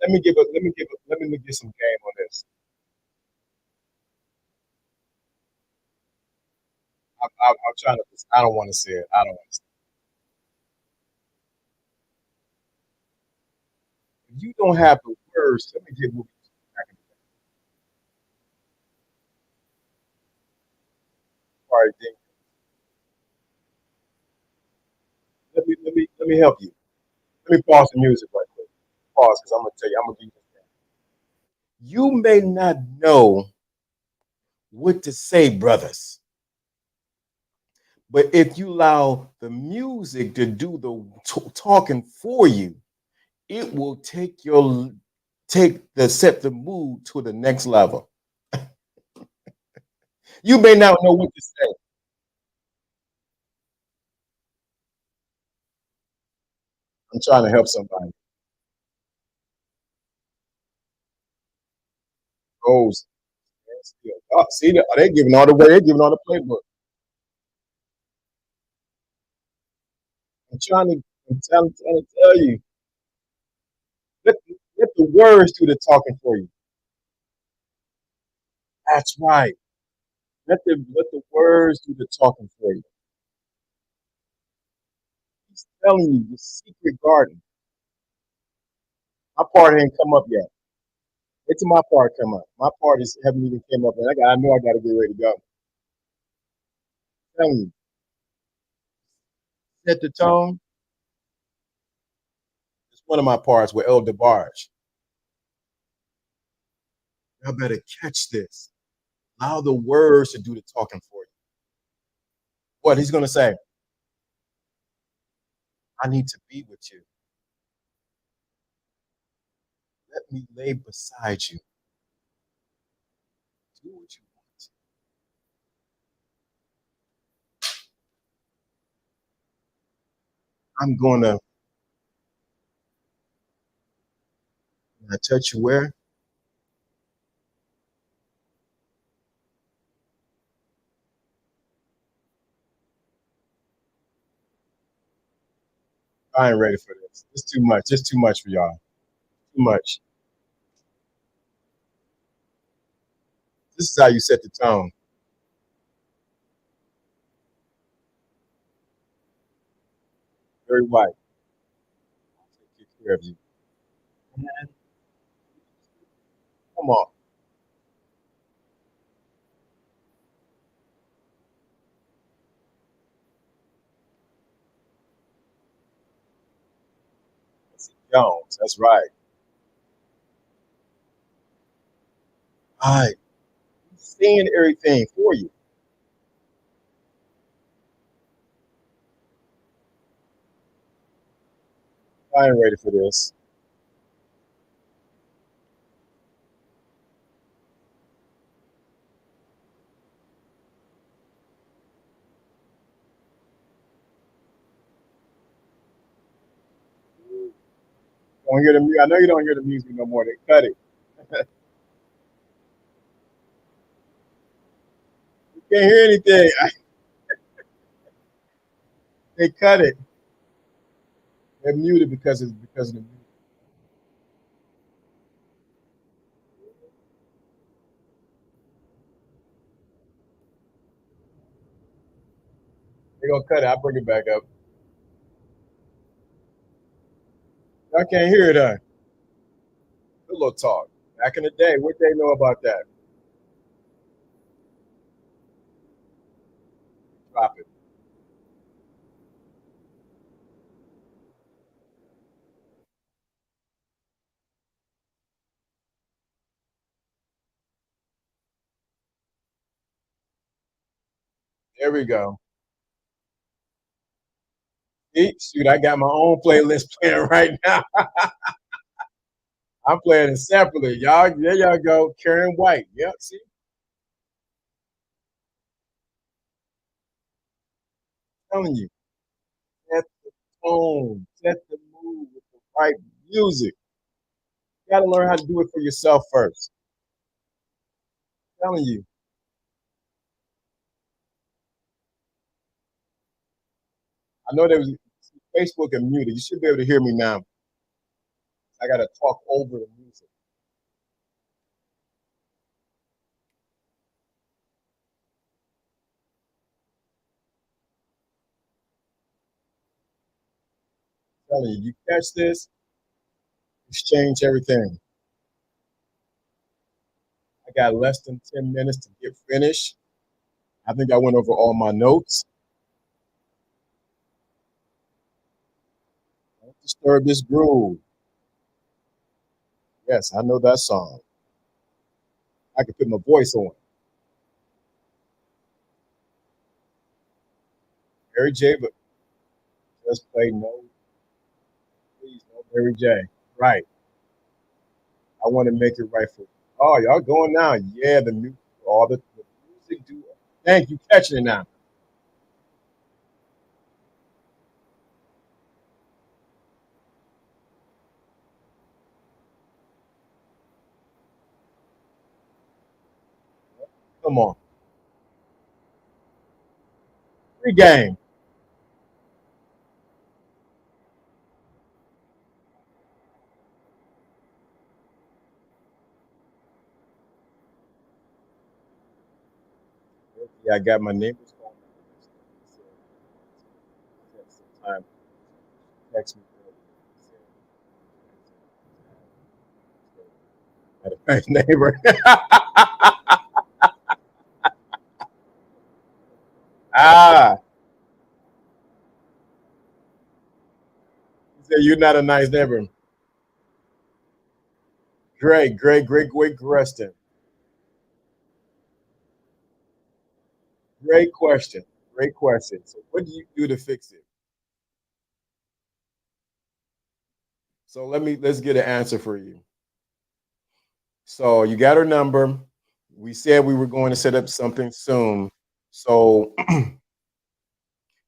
Let me get some game on this. I'm trying to. I don't want to say it. I don't want to. If you don't have the words, let me get what we probably think. Let me help you. Let me pause the music right quick. Pause because I'm gonna tell you. I'm gonna give you this. You may not know what to say, brothers, but if you allow the music to do the talking for you, it will take the set the mood to the next level. You may not know what to say. I'm trying to help somebody. Goes. Oh, see, they giving all the way. They're giving all the playbook. I'm trying to. Trying to tell you. Let, let the words do the talking for you. That's right. Let the words do the talking for you. He's telling you the secret garden. My part ain't come up yet. Wait till my part come up. My part is haven't even came up, and I know I got to get ready to go. I'm telling you, set the tone. It's one of my parts with El DeBarge. Y'all better catch this. Allow the words to do the talking for you. What he's gonna say? I need to be with you. Let me lay beside you. Do what you want. I'm gonna I touch you where? I ain't ready for this. It's too much. It's too much for y'all. Too much. This is how you set the tone. Very white. Take care of you. Man, come on. Jones. That's right. All right. He's saying everything for you. I ain't ready for this. Don't hear the music. I know you don't hear the music no more. They cut it. You can't hear anything. They cut it. They're muted because of the music. They're gonna cut it. I'll bring it back up. I can't hear it, huh? Pillow talk. Back in the day, what they know about that? Drop it. There we go. See, shoot, I got my own playlist playing right now. I'm playing it separately. Y'all, there y'all go. Karen White. Yep, see, I'm telling you. Set the tone, set the mood with the right music. You gotta learn how to do it for yourself first. I'm telling you. I know there was Facebook and muted. You should be able to hear me now. I gotta talk over the music. I'm telling you, you catch this, exchange everything. I got less than 10 minutes to get finished. I think I went over all my notes. Don't disturb this groove. Yes, I know that song. I can put my voice on. Mary J, but just play no, please, no Mary J. Right. I want to make it right for. Oh, y'all going now? Yeah, the new, all the music do. Thank you, catching it now. Come on, free game. Yeah, I got my neighbor's phone number. He said sometime text me earlier. He said, had a nice neighbor. Ah, he said you're not a nice neighbor. Great question. Great question. Great question. So, what do you do to fix it? So, let's get an answer for you. So, you got her number. We said we were going to set up something soon. So,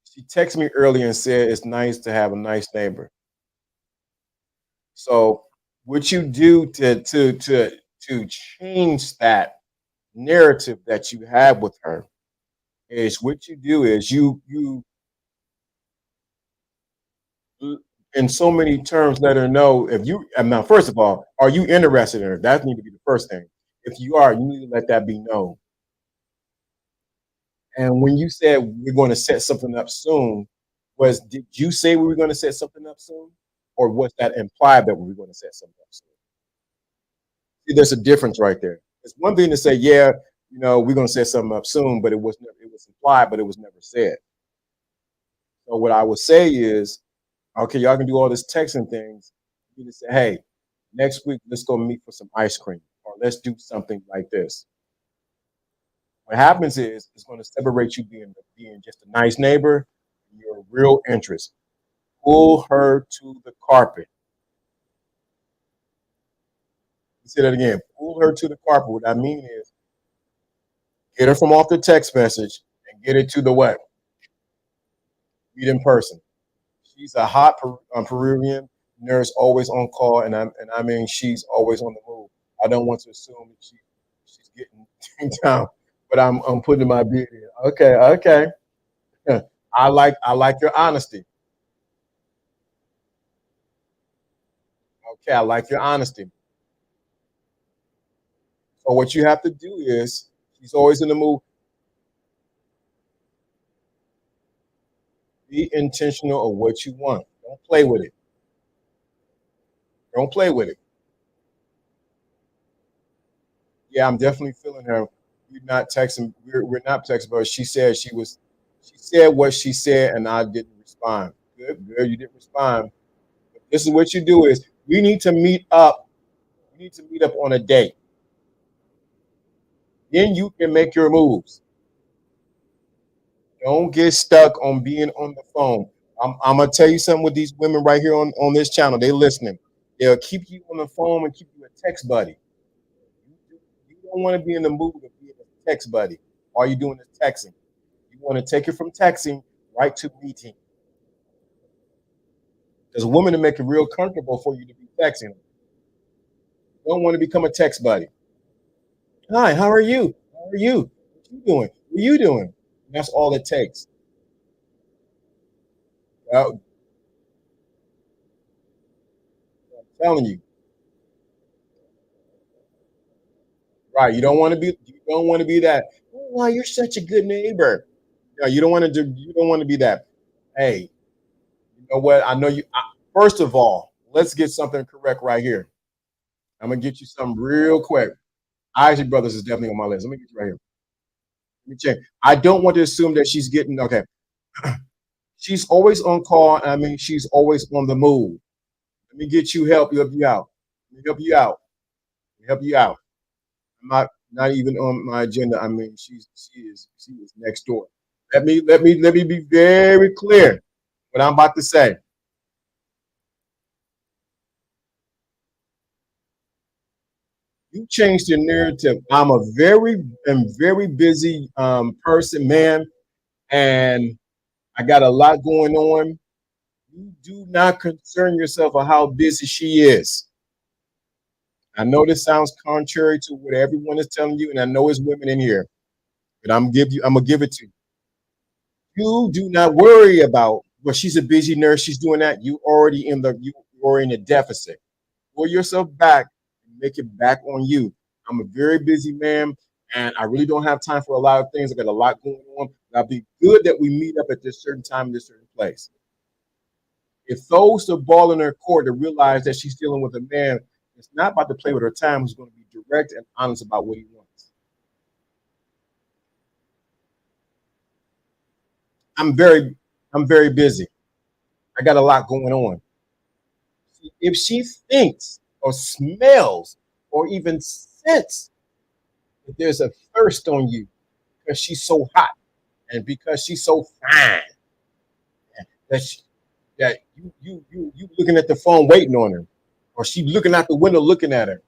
she texted me earlier and said it's nice to have a nice neighbor. So, what you do to change that narrative that you have with her is what you do is you in so many terms let her know if you and now first of all, are you interested in her? That need to be the first thing. If you are, you need to let that be known. And when you said we're going to set something up soon, was did you say we were going to set something up soon? Or was that implied that we were going to set something up soon? See, there's a difference right there. It's one thing to say, yeah, we're going to set something up soon, but it was implied, but it was never said. So what I would say is, okay, y'all can do all this texting things. You need to say, hey, next week let's go meet for some ice cream, or let's do something like this. What happens is it's going to separate you being just a nice neighbor, your real interest. Pull her to the carpet. Say that again. Pull her to the carpet. What I mean is get her from off the text message and get it to the what? Meet in person. She's a hot Peruvian nurse, always on call, and I mean she's always on the move. I don't want to assume that she's getting down, but I'm putting my beard in. Okay, okay. I like your honesty. Okay, I like your honesty. So what you have to do is she's always in the move. Be intentional of what you want. Don't play with it. Don't play with it. Yeah, I'm definitely feeling her. We're not texting. We're not texting, but she said she was. She said what she said, and I didn't respond. Good, good. You didn't respond. But this is what you do: is we need to meet up. We need to meet up on a date. Then you can make your moves. Don't get stuck on being on the phone. I'm gonna tell you something with these women right here on this channel. They listening. They'll keep you on the phone and keep you a text buddy. You don't want to be in the mood of being a text buddy. All you doing is texting. You want to take it from texting right to meeting. Because women to make it real comfortable for you to be texting. You don't want to become a text buddy. Hi, how are you? How are you? What you doing? What are you doing? And that's all it takes. I'm telling you, right? You don't want to be that. Oh, wow, you're such a good neighbor. No, you don't want to do. You don't want to be that. Hey, you know what? I know you. First of all, let's get something correct right here. I'm gonna get you something real quick. Isaac Brothers is definitely on my list. Let me get you right here. Let me check. I don't want to assume that she's getting okay. She's always on call. I mean, she's always on the move. Let me get you help you out. Let me help you out. Let me help you out. I'm not even on my agenda. I mean, she is next door. Let me be very clear what I'm about to say. You changed your narrative. I'm a very busy person, man, and I got a lot going on. You do not concern yourself with how busy she is. I know this sounds contrary to what everyone is telling you, and I know it's women in here, but I'm gonna give it to you. You do not worry about well, she's a busy nurse, she's doing that. You already in the deficit. Pull yourself back and make it back on you. I'm a very busy man, and I really don't have time for a lot of things. I got a lot going on. That'd be good that we meet up at this certain time in this certain place. It throws the ball in her court to realize that she's dealing with a man that's not about to play with her time, who's going to be direct and honest about what he wants. I'm very, I'm very busy. I got a lot going on. If she thinks or smells or even sense that there's a thirst on you because she's so hot and because she's so fine that you looking at the phone waiting on her, or she looking out the window looking at her,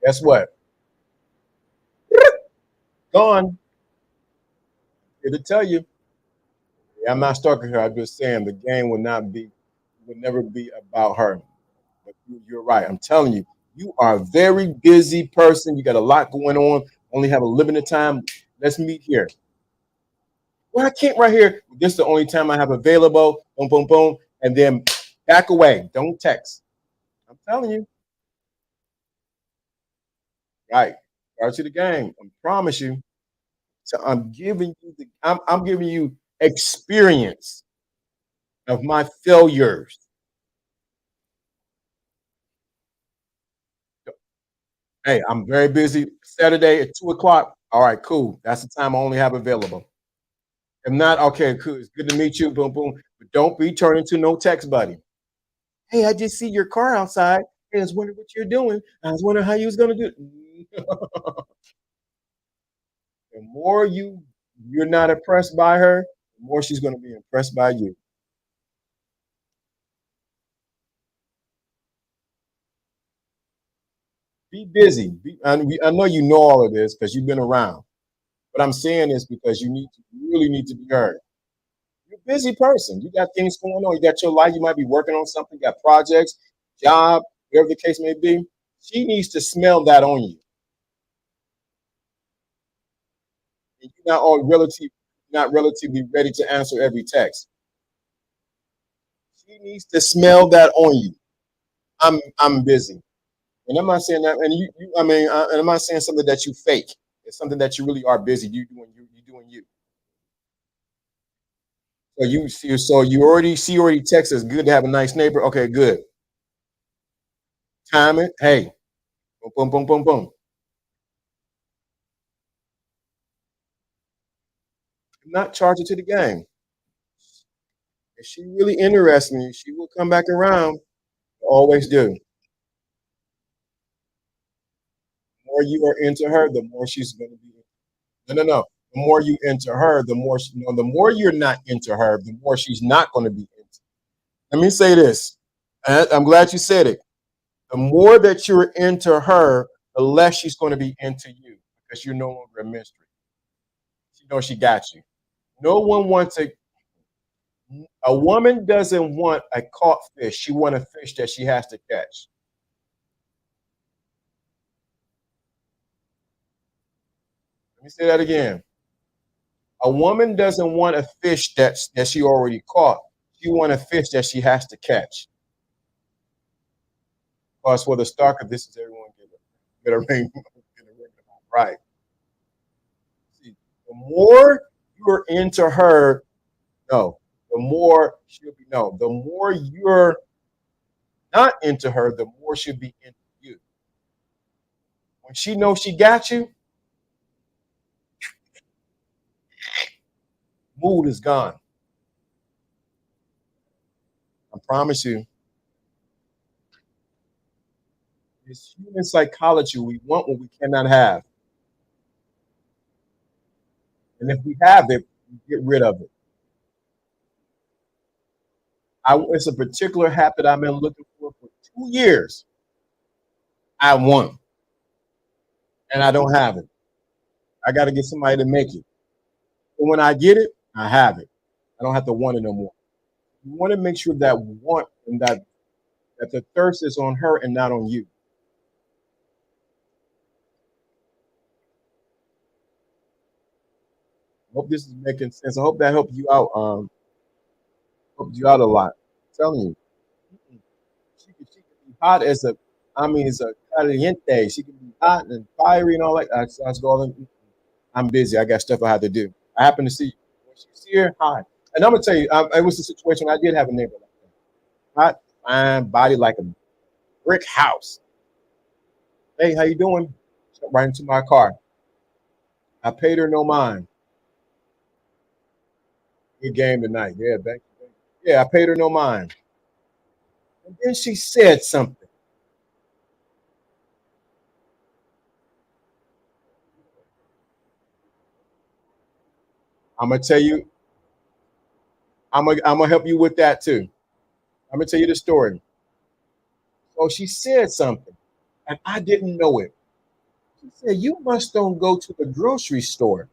guess what? Gone. Here to tell you, yeah, I'm not stalking her. I'm just saying the game would never be about her. But you're right. I'm telling you, you are a very busy person. You got a lot going on. Only have a limited time. Let's meet here. Well, I can't right here. This is the only time I have available. Boom, boom, boom, and then back away. Don't text. I'm telling you. Right. Start to the game. I promise you. So I'm giving you experience of my failures. Hey, I'm very busy. Saturday at 2 o'clock. All right, cool. That's the time I only have available. If not, okay, cool. It's good to meet you. Boom, boom. But don't be turning to no text buddy. Hey, I just see your car outside. Hey, I was wondering what you're doing. I was wondering how you was gonna do it. The more you're not impressed by her, the more she's gonna be impressed by you. Be busy. I know you know all of this because you've been around. But I'm saying this because you really need to be heard. You're a busy person. You got things going on. You got your life. You might be working on something. You got projects, job, whatever the case may be. She needs to smell that on you. And not relatively ready to answer every text. She needs to smell that on you. I'm busy, and I'm not saying that. And and I'm not saying something that you fake. It's something that you really are busy. You doing you. So you already text us. Good to have a nice neighbor. Okay, good. Time it. Hey, boom, boom, boom, boom, boom. I'm not charging to the game. If she really interests me, she will come back around. Always do. The more you are into her, the more she's going to be. No, no, no. The more you into her, the more you're not into her, the more she's not going to be into. Let me say this. And I'm glad you said it. The more that you're into her, the less she's going to be into you because you're no longer a mystery. She knows she got you. No one wants a woman doesn't want a caught fish. She wants a fish that she has to catch. Let me say that again. A woman doesn't want a fish that she already caught. She wants a fish that she has to catch. Because for the start of this is everyone get a ring, get a ring right. See, the more you're into her, no. The more she'll be no. The more you're not into her, the more she'll be into you. When she knows she got you, mood is gone. I promise you. It's human psychology. We want what we cannot have. And if we have it, we get rid of it. It's a particular habit I've been looking for 2 years. I want, and I don't have it. I got to get somebody to make it. But when I get it, I have it. I don't have to want it no more. You want to make sure that want and that the thirst is on her and not on you. I hope this is making sense. I hope that helped you out. Helped you out a lot. I'm telling you, she can be hot as a, I mean, it's a caliente. She can be hot and fiery and all that. That's going. I'm busy. I got stuff I have to do. I happen to see you. When you see her, hi. And I'm gonna tell you, it was a situation I did have a neighbor like that. Hot, fine, body like a brick house. Hey, how you doing? Step right into my car. I paid her no mind. Good game tonight. Yeah, thank you. Yeah, I paid her no mind. And then she said something. I'm gonna tell you. I'm gonna help you with that too. I'm gonna tell you the story. So she said something, and I didn't know it. She said, "You must don't go to the grocery store."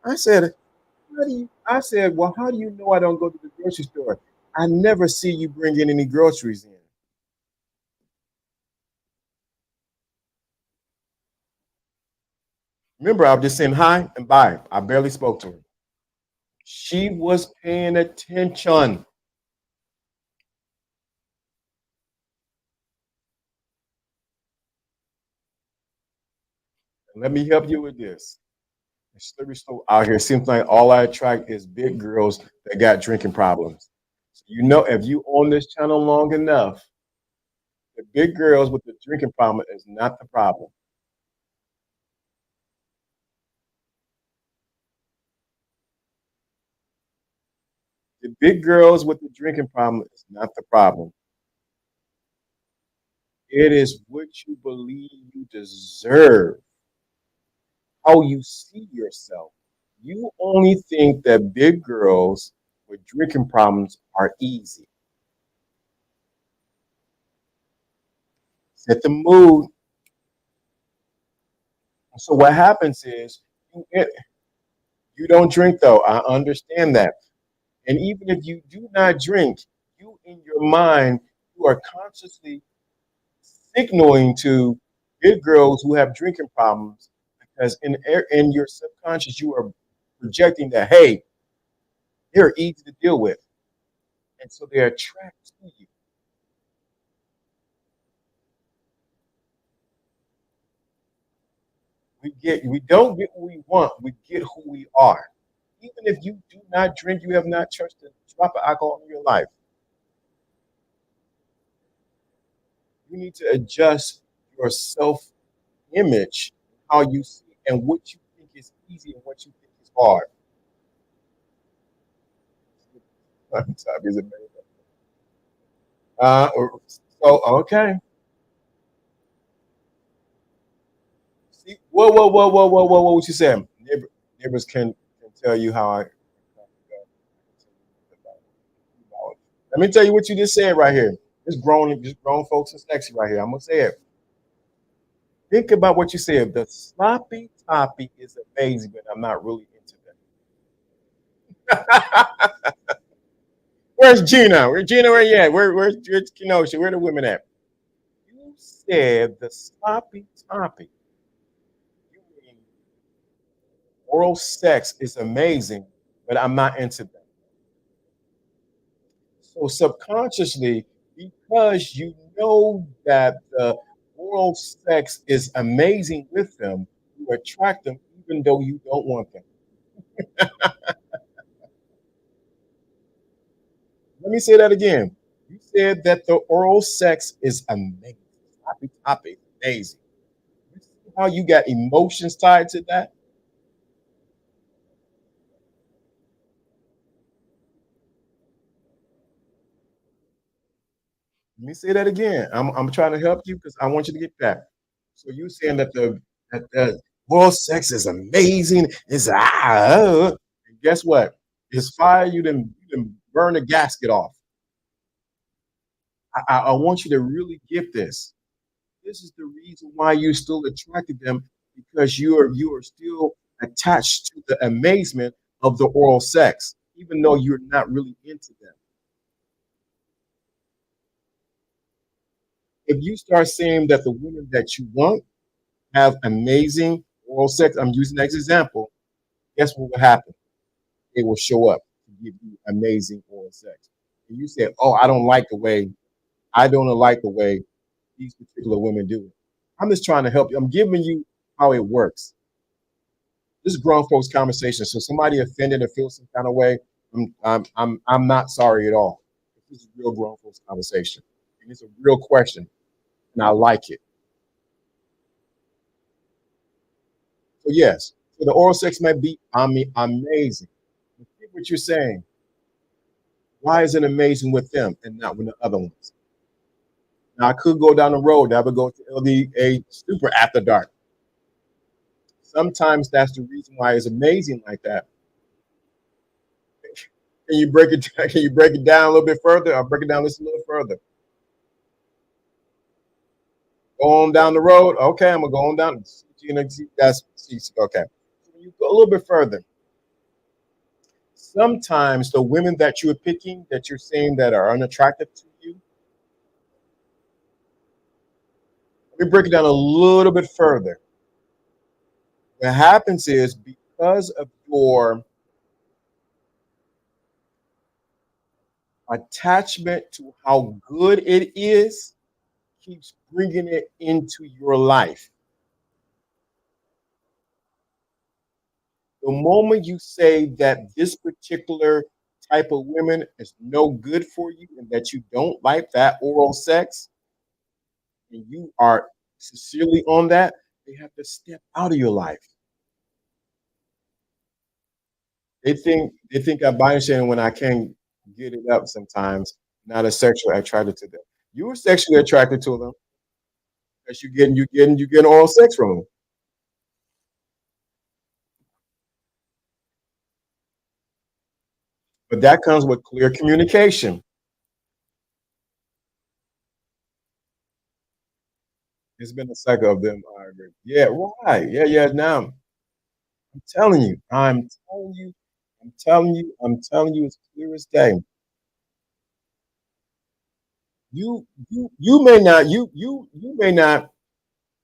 I said, "How do you?" I said, "Well, how do you know I don't go to the grocery store? I never see you bring in any groceries in." Remember, I was just saying hi and bye. I barely spoke to her. She was paying attention. And let me help you with this. The slippery slope out here seems like all I attract is big girls that got drinking problems. So you know, if you on this channel long enough, the big girls with the drinking problem is not the problem. The big girls with the drinking problem is not the problem. It is what you believe you deserve, how you see yourself. You only think that big girls with drinking problems are easy. Set the mood. So what happens is you don't drink though. I understand that. And even if you do not drink, you in your mind, you are consciously signaling to big girls who have drinking problems because in your subconscious you are projecting that hey, they're easy to deal with, and so they're attracted to you. We don't get what we want, we get who we are. Even if you do not drink, you have not touched a drop of alcohol in your life. You need to adjust your self image, how you see, and what you think is easy and what you think is hard. Uh, so okay. See, whoa, what you saying? Neighbors can tell you how I. Let me tell you what you just said right here. This grown folks is sexy right here. I'm gonna say it. Think about what you said. The sloppy toppy is amazing, but I'm not really into that. Where's Gina? Where's Gina? Where you at? Where's Kenosha? Where the women at? You said the sloppy toppy. You mean oral sex is amazing, but I'm not into that. So subconsciously, because you know that the oral sex is amazing with them, you attract them even though you don't want them. Let me say that again. You said that the oral sex is amazing. Happy topic, amazing. You see how you got emotions tied to that? Let me say that again. I'm trying to help you because I want you to get that. So you saying that the oral sex is amazing. It's and guess what? It's fire. You didn't burn the gasket off. I want you to really get this. This is the reason why you're still attracted to them because you are still attached to the amazement of the oral sex, even though you're not really into them. If you start saying that the women that you want have amazing oral sex, I'm using that as an example, guess what will happen? They will show up to give you amazing oral sex. And you say, "Oh, I don't like the way these particular women do it." I'm just trying to help you. I'm giving you how it works. This is grown folks conversation. So somebody offended or feels some kind of way, I'm not sorry at all. This is real grown folks conversation. And it's a real question, and I like it. So yes, so the oral sex may be, I mean, amazing. But hear what you're saying. Why is it amazing with them and not with the other ones? Now I could go down the road. I would go to LDA Super After Dark. Sometimes that's the reason why it's amazing like that. Can you break it? Can you break it down a little bit further? I'll break it down just a little further. Go on down the road. Okay, I'm gonna go on down. That's okay. When you go a little bit further, sometimes the women that you're picking, that you're saying that are unattractive to you, let me break it down a little bit further. What happens is because of your attachment to how good it is, keeps bringing it into your life. The moment you say that this particular type of women is no good for you and that you don't like that oral sex, and you are sincerely on that, they have to step out of your life. They think I'm buying shit when I can't get it up sometimes, not as sexually attracted to them. You were sexually attracted to them because you're getting oral sex from them. But that comes with clear communication. It's been a cycle of them. I agree. Yeah, right. Yeah, yeah. Now I'm telling you, I'm telling you, it's clear as day. You may not, you may not,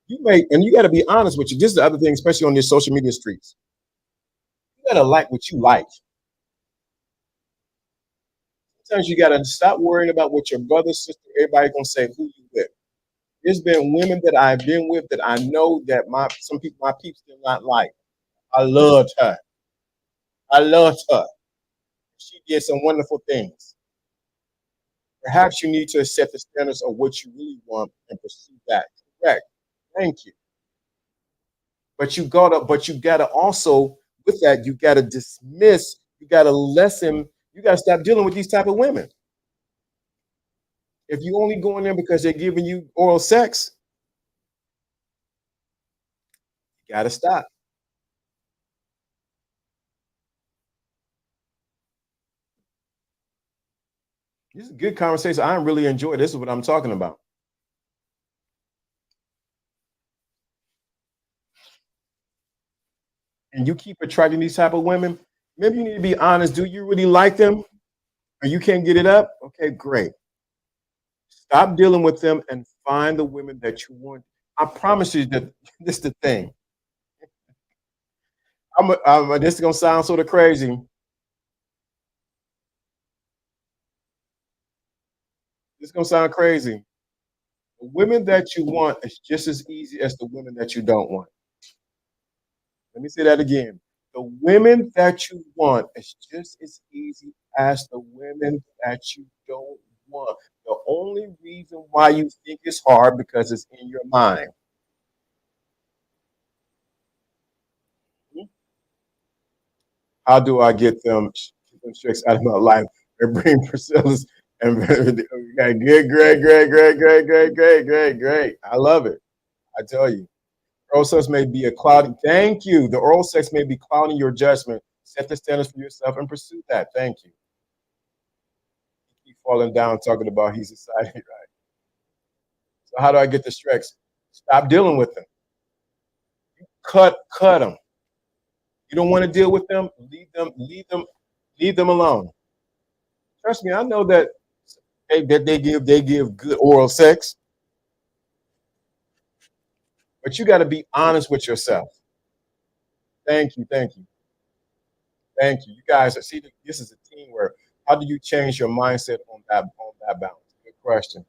you may, and you got to be honest with you. This is the other thing, especially on these social media streets. You got to like what you like. Sometimes you got to stop worrying about what your brother, sister, everybody gonna say who you with. There's been women that I've been with that I know that my peeps did not like. I loved her. I loved her. She did some wonderful things. Perhaps you need to set the standards of what you really want and pursue that. Correct. Thank you. But you gotta also, with that, you gotta dismiss, you gotta lessen, you gotta stop dealing with these type of women. If you only go in there because they're giving you oral sex, you gotta stop. This is a good conversation. I really enjoy this. Is what I'm talking about. And you keep attracting these type of women. Maybe you need to be honest. Do you really like them? Or you can't get it up? Okay, great. Stop dealing with them and find the women that you want. I promise you that this is the thing. This is gonna sound sort of crazy. This is gonna sound crazy. The women that you want is just as easy as the women that you don't want. Let me say that again. The women that you want is just as easy as the women that you don't want. The only reason why you think it's hard because it's in your mind. How do I get them tricks out of my life and bring Priscilla's and okay, good, great, great, great, great, great, great, great, great. I love it. I tell you. Oral sex may be a clouding. Thank you. The oral sex may be clouding your judgment. Set the standards for yourself and pursue that. Thank you. Keep falling down talking about he's excited, right? So how do I get the tricks? Stop dealing with them. Cut them. You don't want to deal with them. Leave them alone. Trust me, I know that they give good oral sex, but you got to be honest with yourself. Thank you, thank you, thank you. You guys see this is a teamwork. How do you change your mindset on that balance? Good question.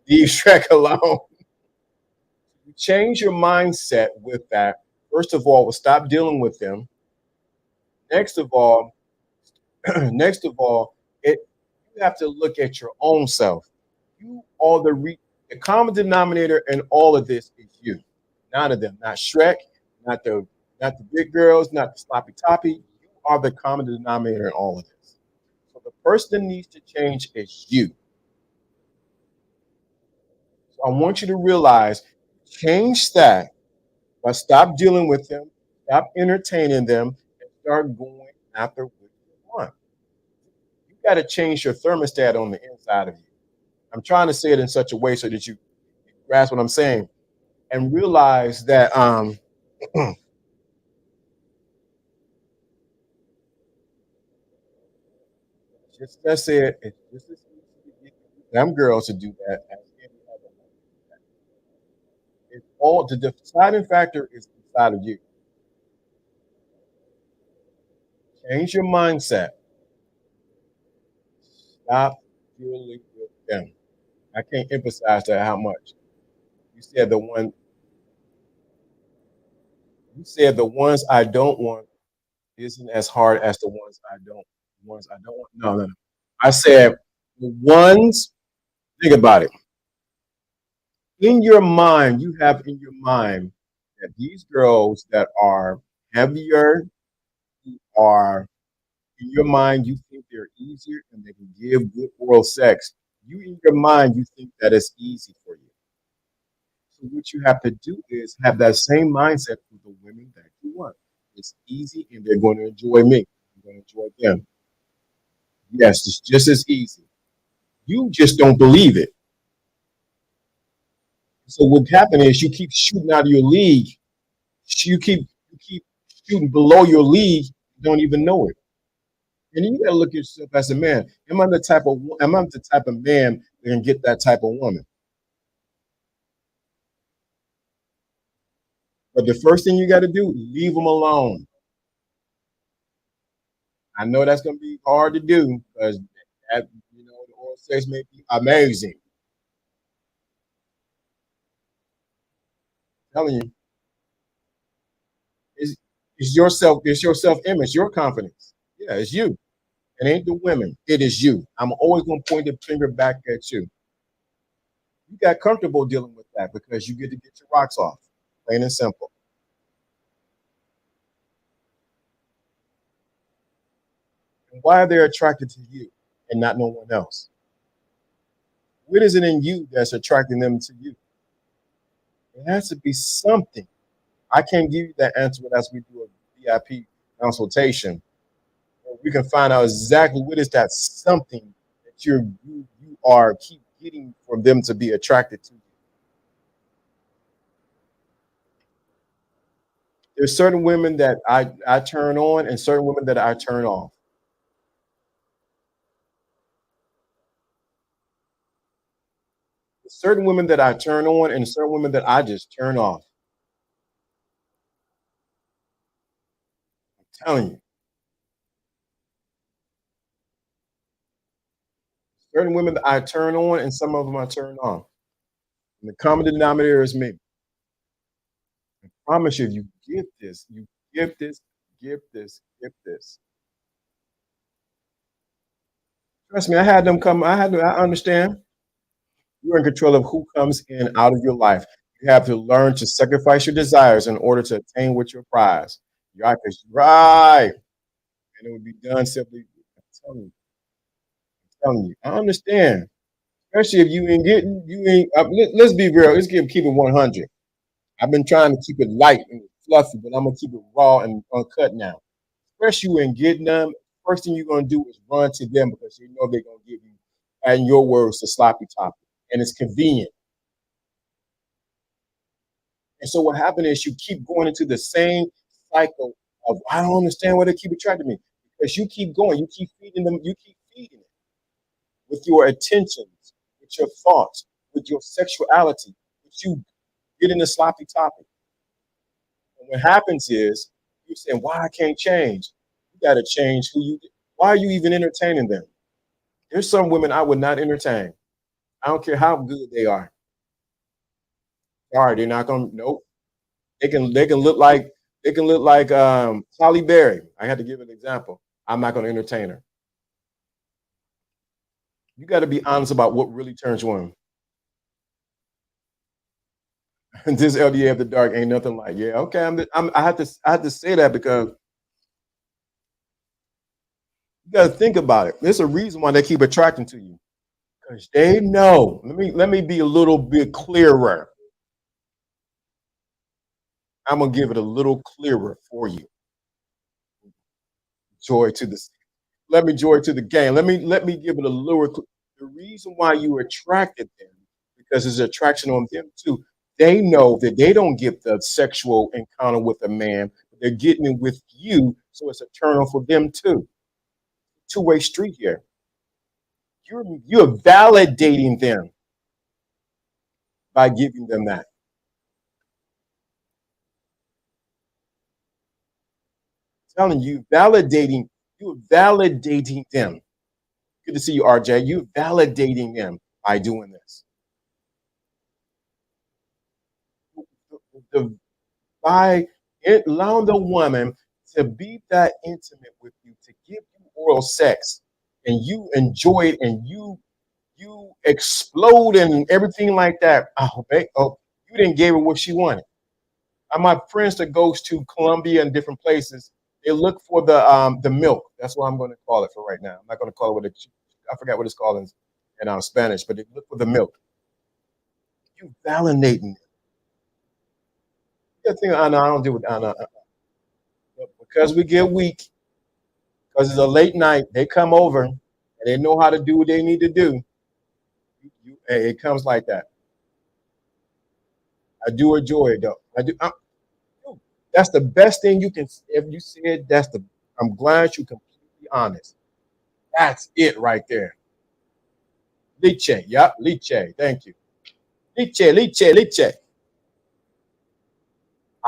Leave Shrek alone. You change your mindset with that. First of all, stop dealing with them. Next of all, next of all, it you have to look at your own self. You are the common denominator in all of this is you. None of them, not Shrek, not the not the big girls, not the sloppy toppy. You are the common denominator in all of this. So the person that needs to change is you. So I want you to realize, change that, but stop dealing with them, stop entertaining them, and start going after what you want. You got to change your thermostat on the inside of you. I'm trying to say it in such a way so that you grasp what I'm saying and realize that just that's it. It's just as easy to get them girls to do that as any other one. It's all the deciding factor is inside of you. Change your mindset. Stop dealing with them. I can't emphasize that how much. You said the one you said the ones I don't want isn't as hard as the ones I don't want. No, no, no. I said the ones, think about it. In your mind, you have in your mind that these girls that are heavier, are in your mind, you think they're easier and they can give good oral sex. You in your mind, you think that it's easy for you. So what you have to do is have that same mindset for the women that you want. It's easy and they're going to enjoy me. I'm going to enjoy them. Yes, it's just as easy. You just don't believe it. So what happened is you keep shooting out of your league. You keep shooting below your league. You don't even know it. And then you got to look at yourself as a man. Am I the type of man that can get that type of woman? But the first thing you got to do, leave them alone. I know that's going to be hard to do because that, the oral sex may be amazing. I'm telling you, it's, it's your self image, your confidence. Yeah, it's you. It ain't the women. It is you. I'm always going to point the finger back at you. You got comfortable dealing with that because you get to get your rocks off, plain and simple. And why are they attracted to you and not no one else? What is it in you that's attracting them to you? It has to be something. I can't give you that answer unless we do a VIP consultation. We can find out exactly what is that something that you are keep getting for them to be attracted to you. There's certain women that I turn on and certain women that I turn off. There's certain women that I turn on and certain women that I just turn off. I'm telling you. Certain women that I turn on and some of them I turn off. And the common denominator is me. I promise you, if you get this, you get this, get this, get this. Trust me, I had them come. I understand. You're in control of who comes in out of your life. You have to learn to sacrifice your desires in order to attain what your prize. Right, right. And it would be done simply. I'm telling you. I understand. Especially if you ain't getting, you ain't. Let's be real. Keep it 100. I've been trying to keep it light and fluffy, but I'm gonna keep it raw and uncut now. Especially when getting them, first thing you're gonna do is run to them because you know they're gonna give you, and your words, the sloppy topic, and it's convenient. And so what happened is you keep going into the same cycle of I don't understand why they keep attracting me because you keep going, you keep feeding them, you keep feeding it with your attentions, with your thoughts, with your sexuality, with you getting the sloppy topic. And what happens is you're saying, why I can't change? You got to change who you. Why are you even entertaining them? There's some women I would not entertain. I don't care how good they are. Sorry, they're not gonna. Nope. They can look like Holly Berry. I had to give an example. I'm not gonna entertain her. You got to be honest about what really turns you on. And this LDA After Dark ain't nothing like. Yeah, okay. I had to say that because you got to think about it. There's a reason why they keep attracting to you because they know. Let me be a little bit clearer. I'm gonna give it a little clearer for you. Joy to the let me joy to the game. Let me give it a little. The reason why you attracted them because there's attraction on them too. They know that they don't get the sexual encounter with a man, but they're getting it with you, so it's a turn on for them too. Two-way street here. You're validating them by giving them that. Telling you, you're validating them. Good to see you, RJ. You're validating them by doing this. The by allowing the woman to be that intimate with you, to give you oral sex, and you enjoy it, and you explode and everything like that. Oh, you didn't give her what she wanted. My friends that goes to Colombia and different places, they look for the milk. That's what I'm going to call it for right now. I'm not going to call it what I forgot what it's called in Spanish, but they look for the milk. You validating it. The thing I don't do with Anna because we get weak because it's a late night. They come over and they know how to do what they need to do. It comes like that. I do enjoy it though. That's the best thing you can. If you said that's the, I'm glad you completely honest. That's it right there. Liche, yep, liche. Thank you. Liche, liche, liche.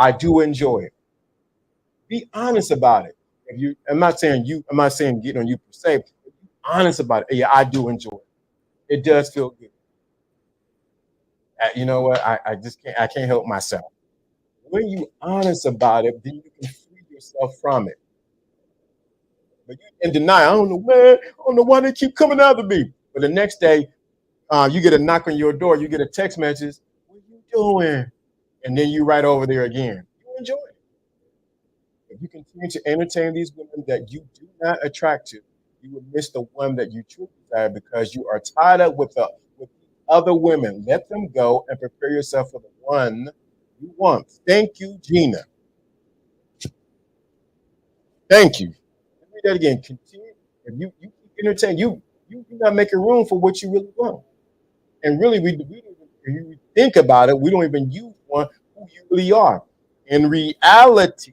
I do enjoy it. Be honest about it. If you, I'm not saying you. I'm not saying get on you per se. Be honest about it. Yeah, I do enjoy it. It does feel good. You know what? I just can't. I can't help myself. When you honest about it, then you can free yourself from it. But you in denial. I don't know where. I don't know why they keep coming after me. But the next day, you get a knock on your door. You get a text message. What are you doing? And then you right over there again. You enjoy it. If you continue to entertain these women that you do not attract to, you will miss the one that you truly desire because you are tied up with other women. Let them go and prepare yourself for the one you want. Thank you, Gina. Thank you. Read that again. Continue. If you keep entertaining, you're not making room for what you really want. And really, if you think about it, we don't even use one who you really are. In reality,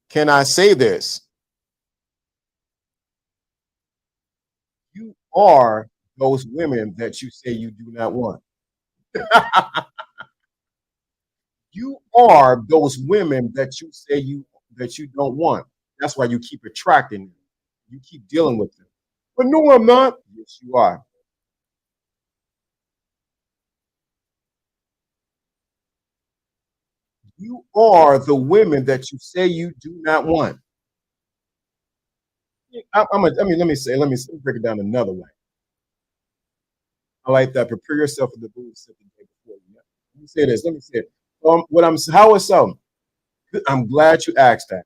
can I say this? You are those women that you say you do not want. You are those women that you say you don't want. That's why you keep attracting them. You keep dealing with them. But no, I'm not. Yes, you are. You are the women that you say you do not want. Let me break it down another way. I like that. Prepare yourself for the booth the day before. Yeah. Let me say this. Let me say it. How is so? I'm glad you asked that.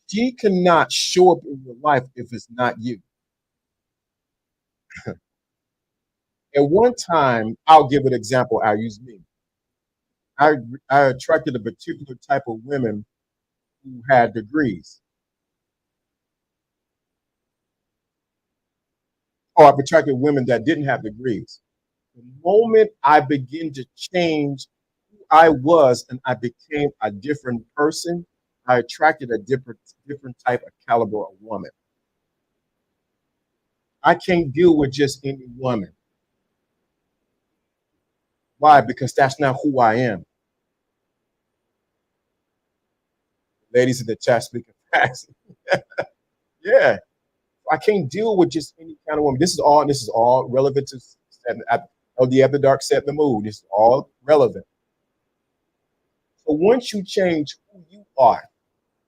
She cannot show up in your life if it's not you. At one time, I'll give an example. I'll use me. I, I attracted a particular type of women who had degrees, or I've attracted women that didn't have degrees. The moment I begin to change who I was and I became a different person, I attracted a different type of caliber of woman. I can't deal with just any woman. Why? Because that's not who I am. Ladies in the chat speaking facts. Yeah. I can't deal with just any kind of woman. This is all relevant to LDA After Dark set the mood. This is all relevant. So once you change who you are,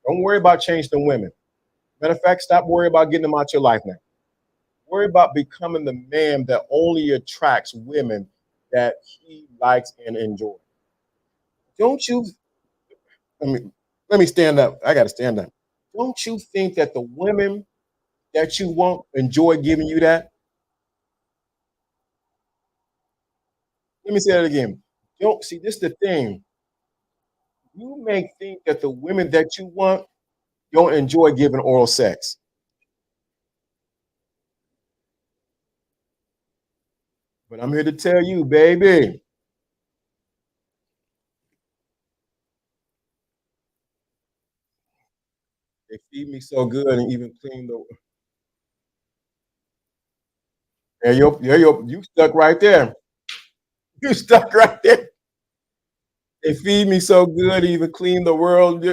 don't worry about changing the women. Matter of fact, stop worrying about getting them out your life now. Worry about becoming the man that only attracts women that he likes and enjoys. Don't you? Let me let me stand up. I got to stand up. Don't you think that the women that you want enjoy giving you that? Let me say that again. Don't see this is the thing. You may think that the women that you want don't enjoy giving oral sex. But I'm here to tell you, baby, they feed me so good and even clean the. You stuck right there. You stuck right there. They feed me so good, even clean the world.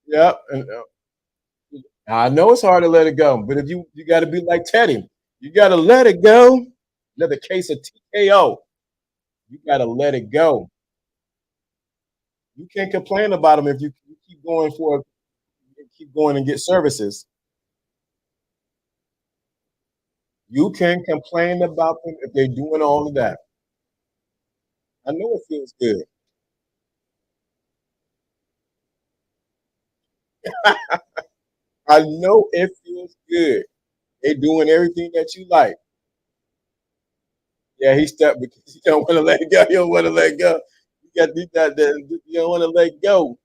Yep. And, I know it's hard to let it go, but if you got to be like Teddy, you got to let it go. Another case of TKO. You got to let it go. You can't complain about them if you keep going and get services. You can complain about them if they're doing all of that. I know it feels good. I know it feels good. They're doing everything that you like. Yeah, he stuck because you don't want to let it go. You don't want to let go. You don't want to let go.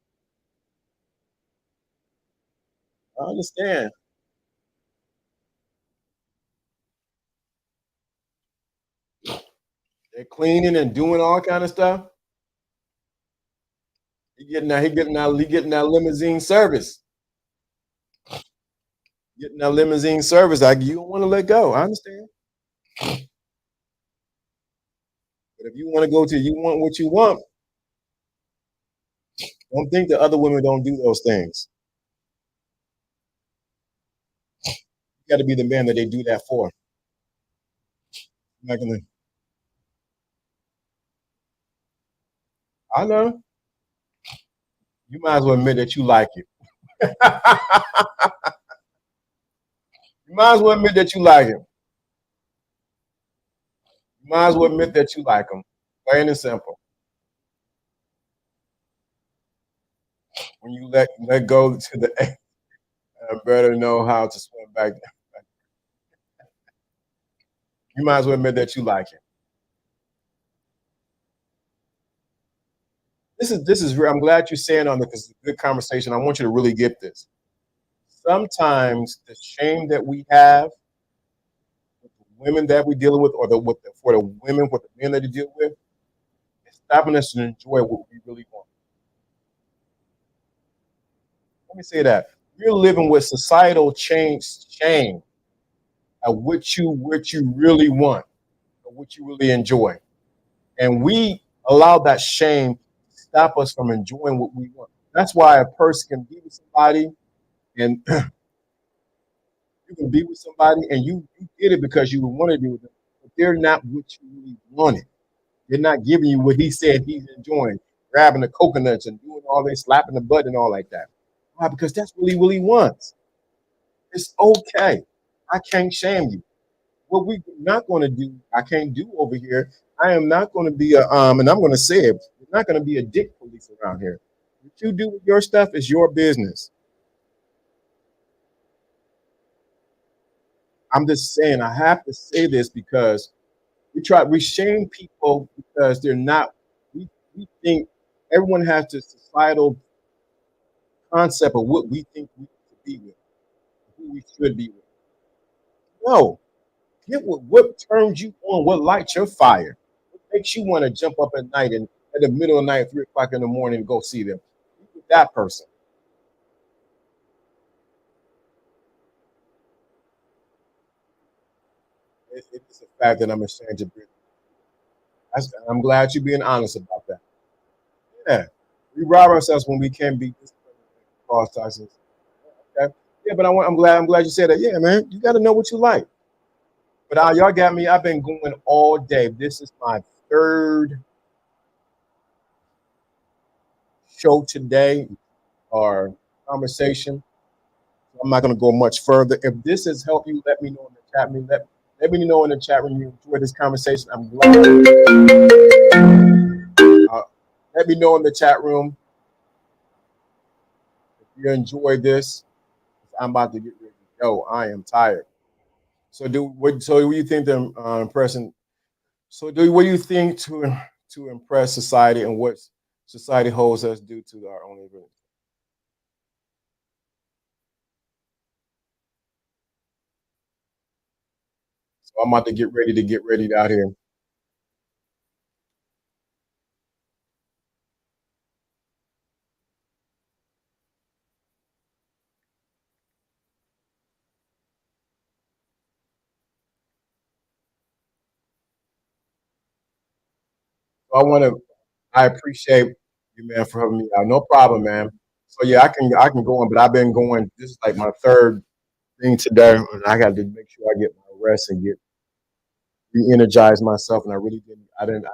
I understand. They're cleaning and doing all kind of stuff. He getting that limousine service. Getting that limousine service. Like you don't want to let go. I understand. But if you want to go to you want what you want, don't think that other women don't do those things. You got to be the man that they do that for. Not gonna, I know. You might as well admit that you like it. You might as well admit that you like it. You might as well admit that you like them. Plain and simple. When you let go to the I better know how to swim back. You might as well admit that you like it. This is real. I'm glad you're saying on this because it's a good conversation. I want you to really get this. Sometimes the shame that we have with the women that we're dealing with, or for the women, with the men that you deal with, is stopping us to enjoy what we really want. Let me say that. You're living with societal change shame of what you really want, or what you really enjoy. And we allow that shame to stop us from enjoying what we want. That's why a person can be with somebody and you can be with somebody and you did it because you wanted to be with them, but they're not what you really wanted. They're not giving you what he said he's enjoying, grabbing the coconuts and doing all this, slapping the butt and all like that. Why? Because that's really what he wants. It's okay. I can't shame you. What we're not going to do, I can't do over here. I am not going to be and I'm going to say it. We're not going to be a dick police around here. What you do with your stuff is your business. I'm just saying. I have to say this because we shame people because they're not. We think everyone has this societal concept of what we think we should be with, who we should be with. No, get what turns you on, what lights your fire, what makes you want to jump up at night and at the middle of the night, 3 o'clock in the morning, and go see them. Be with that person. It's a fact that I'm a stranger. I'm glad you're being honest about that. Yeah, we rob ourselves when we can't be disciplined and cross ourselves. Okay? Yeah, but I'm glad you said that. Yeah, man, you got to know what you like. But y'all got me. I've been going all day. This is my third show today or conversation. I'm not going to go much further. If this has helped you, let me know in the chat room. Let me know in the chat room you enjoyed this conversation. I'm glad. Uh, Let me know in the chat room if you enjoyed this. I'm about to get ready to go. I am tired. So what do you think the impression? What do you think to impress society and what society holds us due to our own events? So I'm about to get ready out here. So I appreciate you, man, for having me out. No problem, man. So yeah, I can go on, but I've been going. This is like my third thing today, and I got to make sure I get my rest and get re-energize myself. And I didn't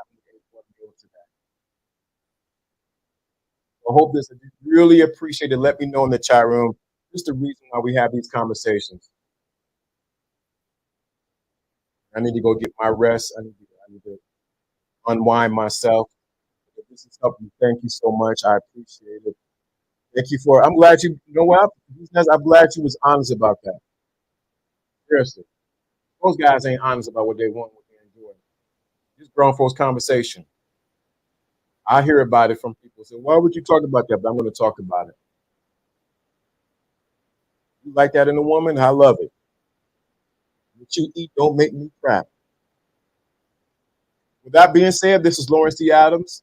want to go to that. I hope this. If you really appreciate it, let me know in the chat room. Just the reason why we have these conversations. I need to go get my rest. I need to unwind myself. If this is helping you, thank you so much. I appreciate it. Thank you for. I'm glad you know what. I'm glad you was honest about that. Seriously, those guys ain't honest about what they want, what they enjoy. This grown folks conversation. I hear about it from people. Say, why would you talk about that? But I'm going to talk about it. You like that in a woman? I love it. What you eat don't make me crap. With that being said, this is Lawrence D. Adams.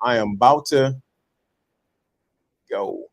I am about to go.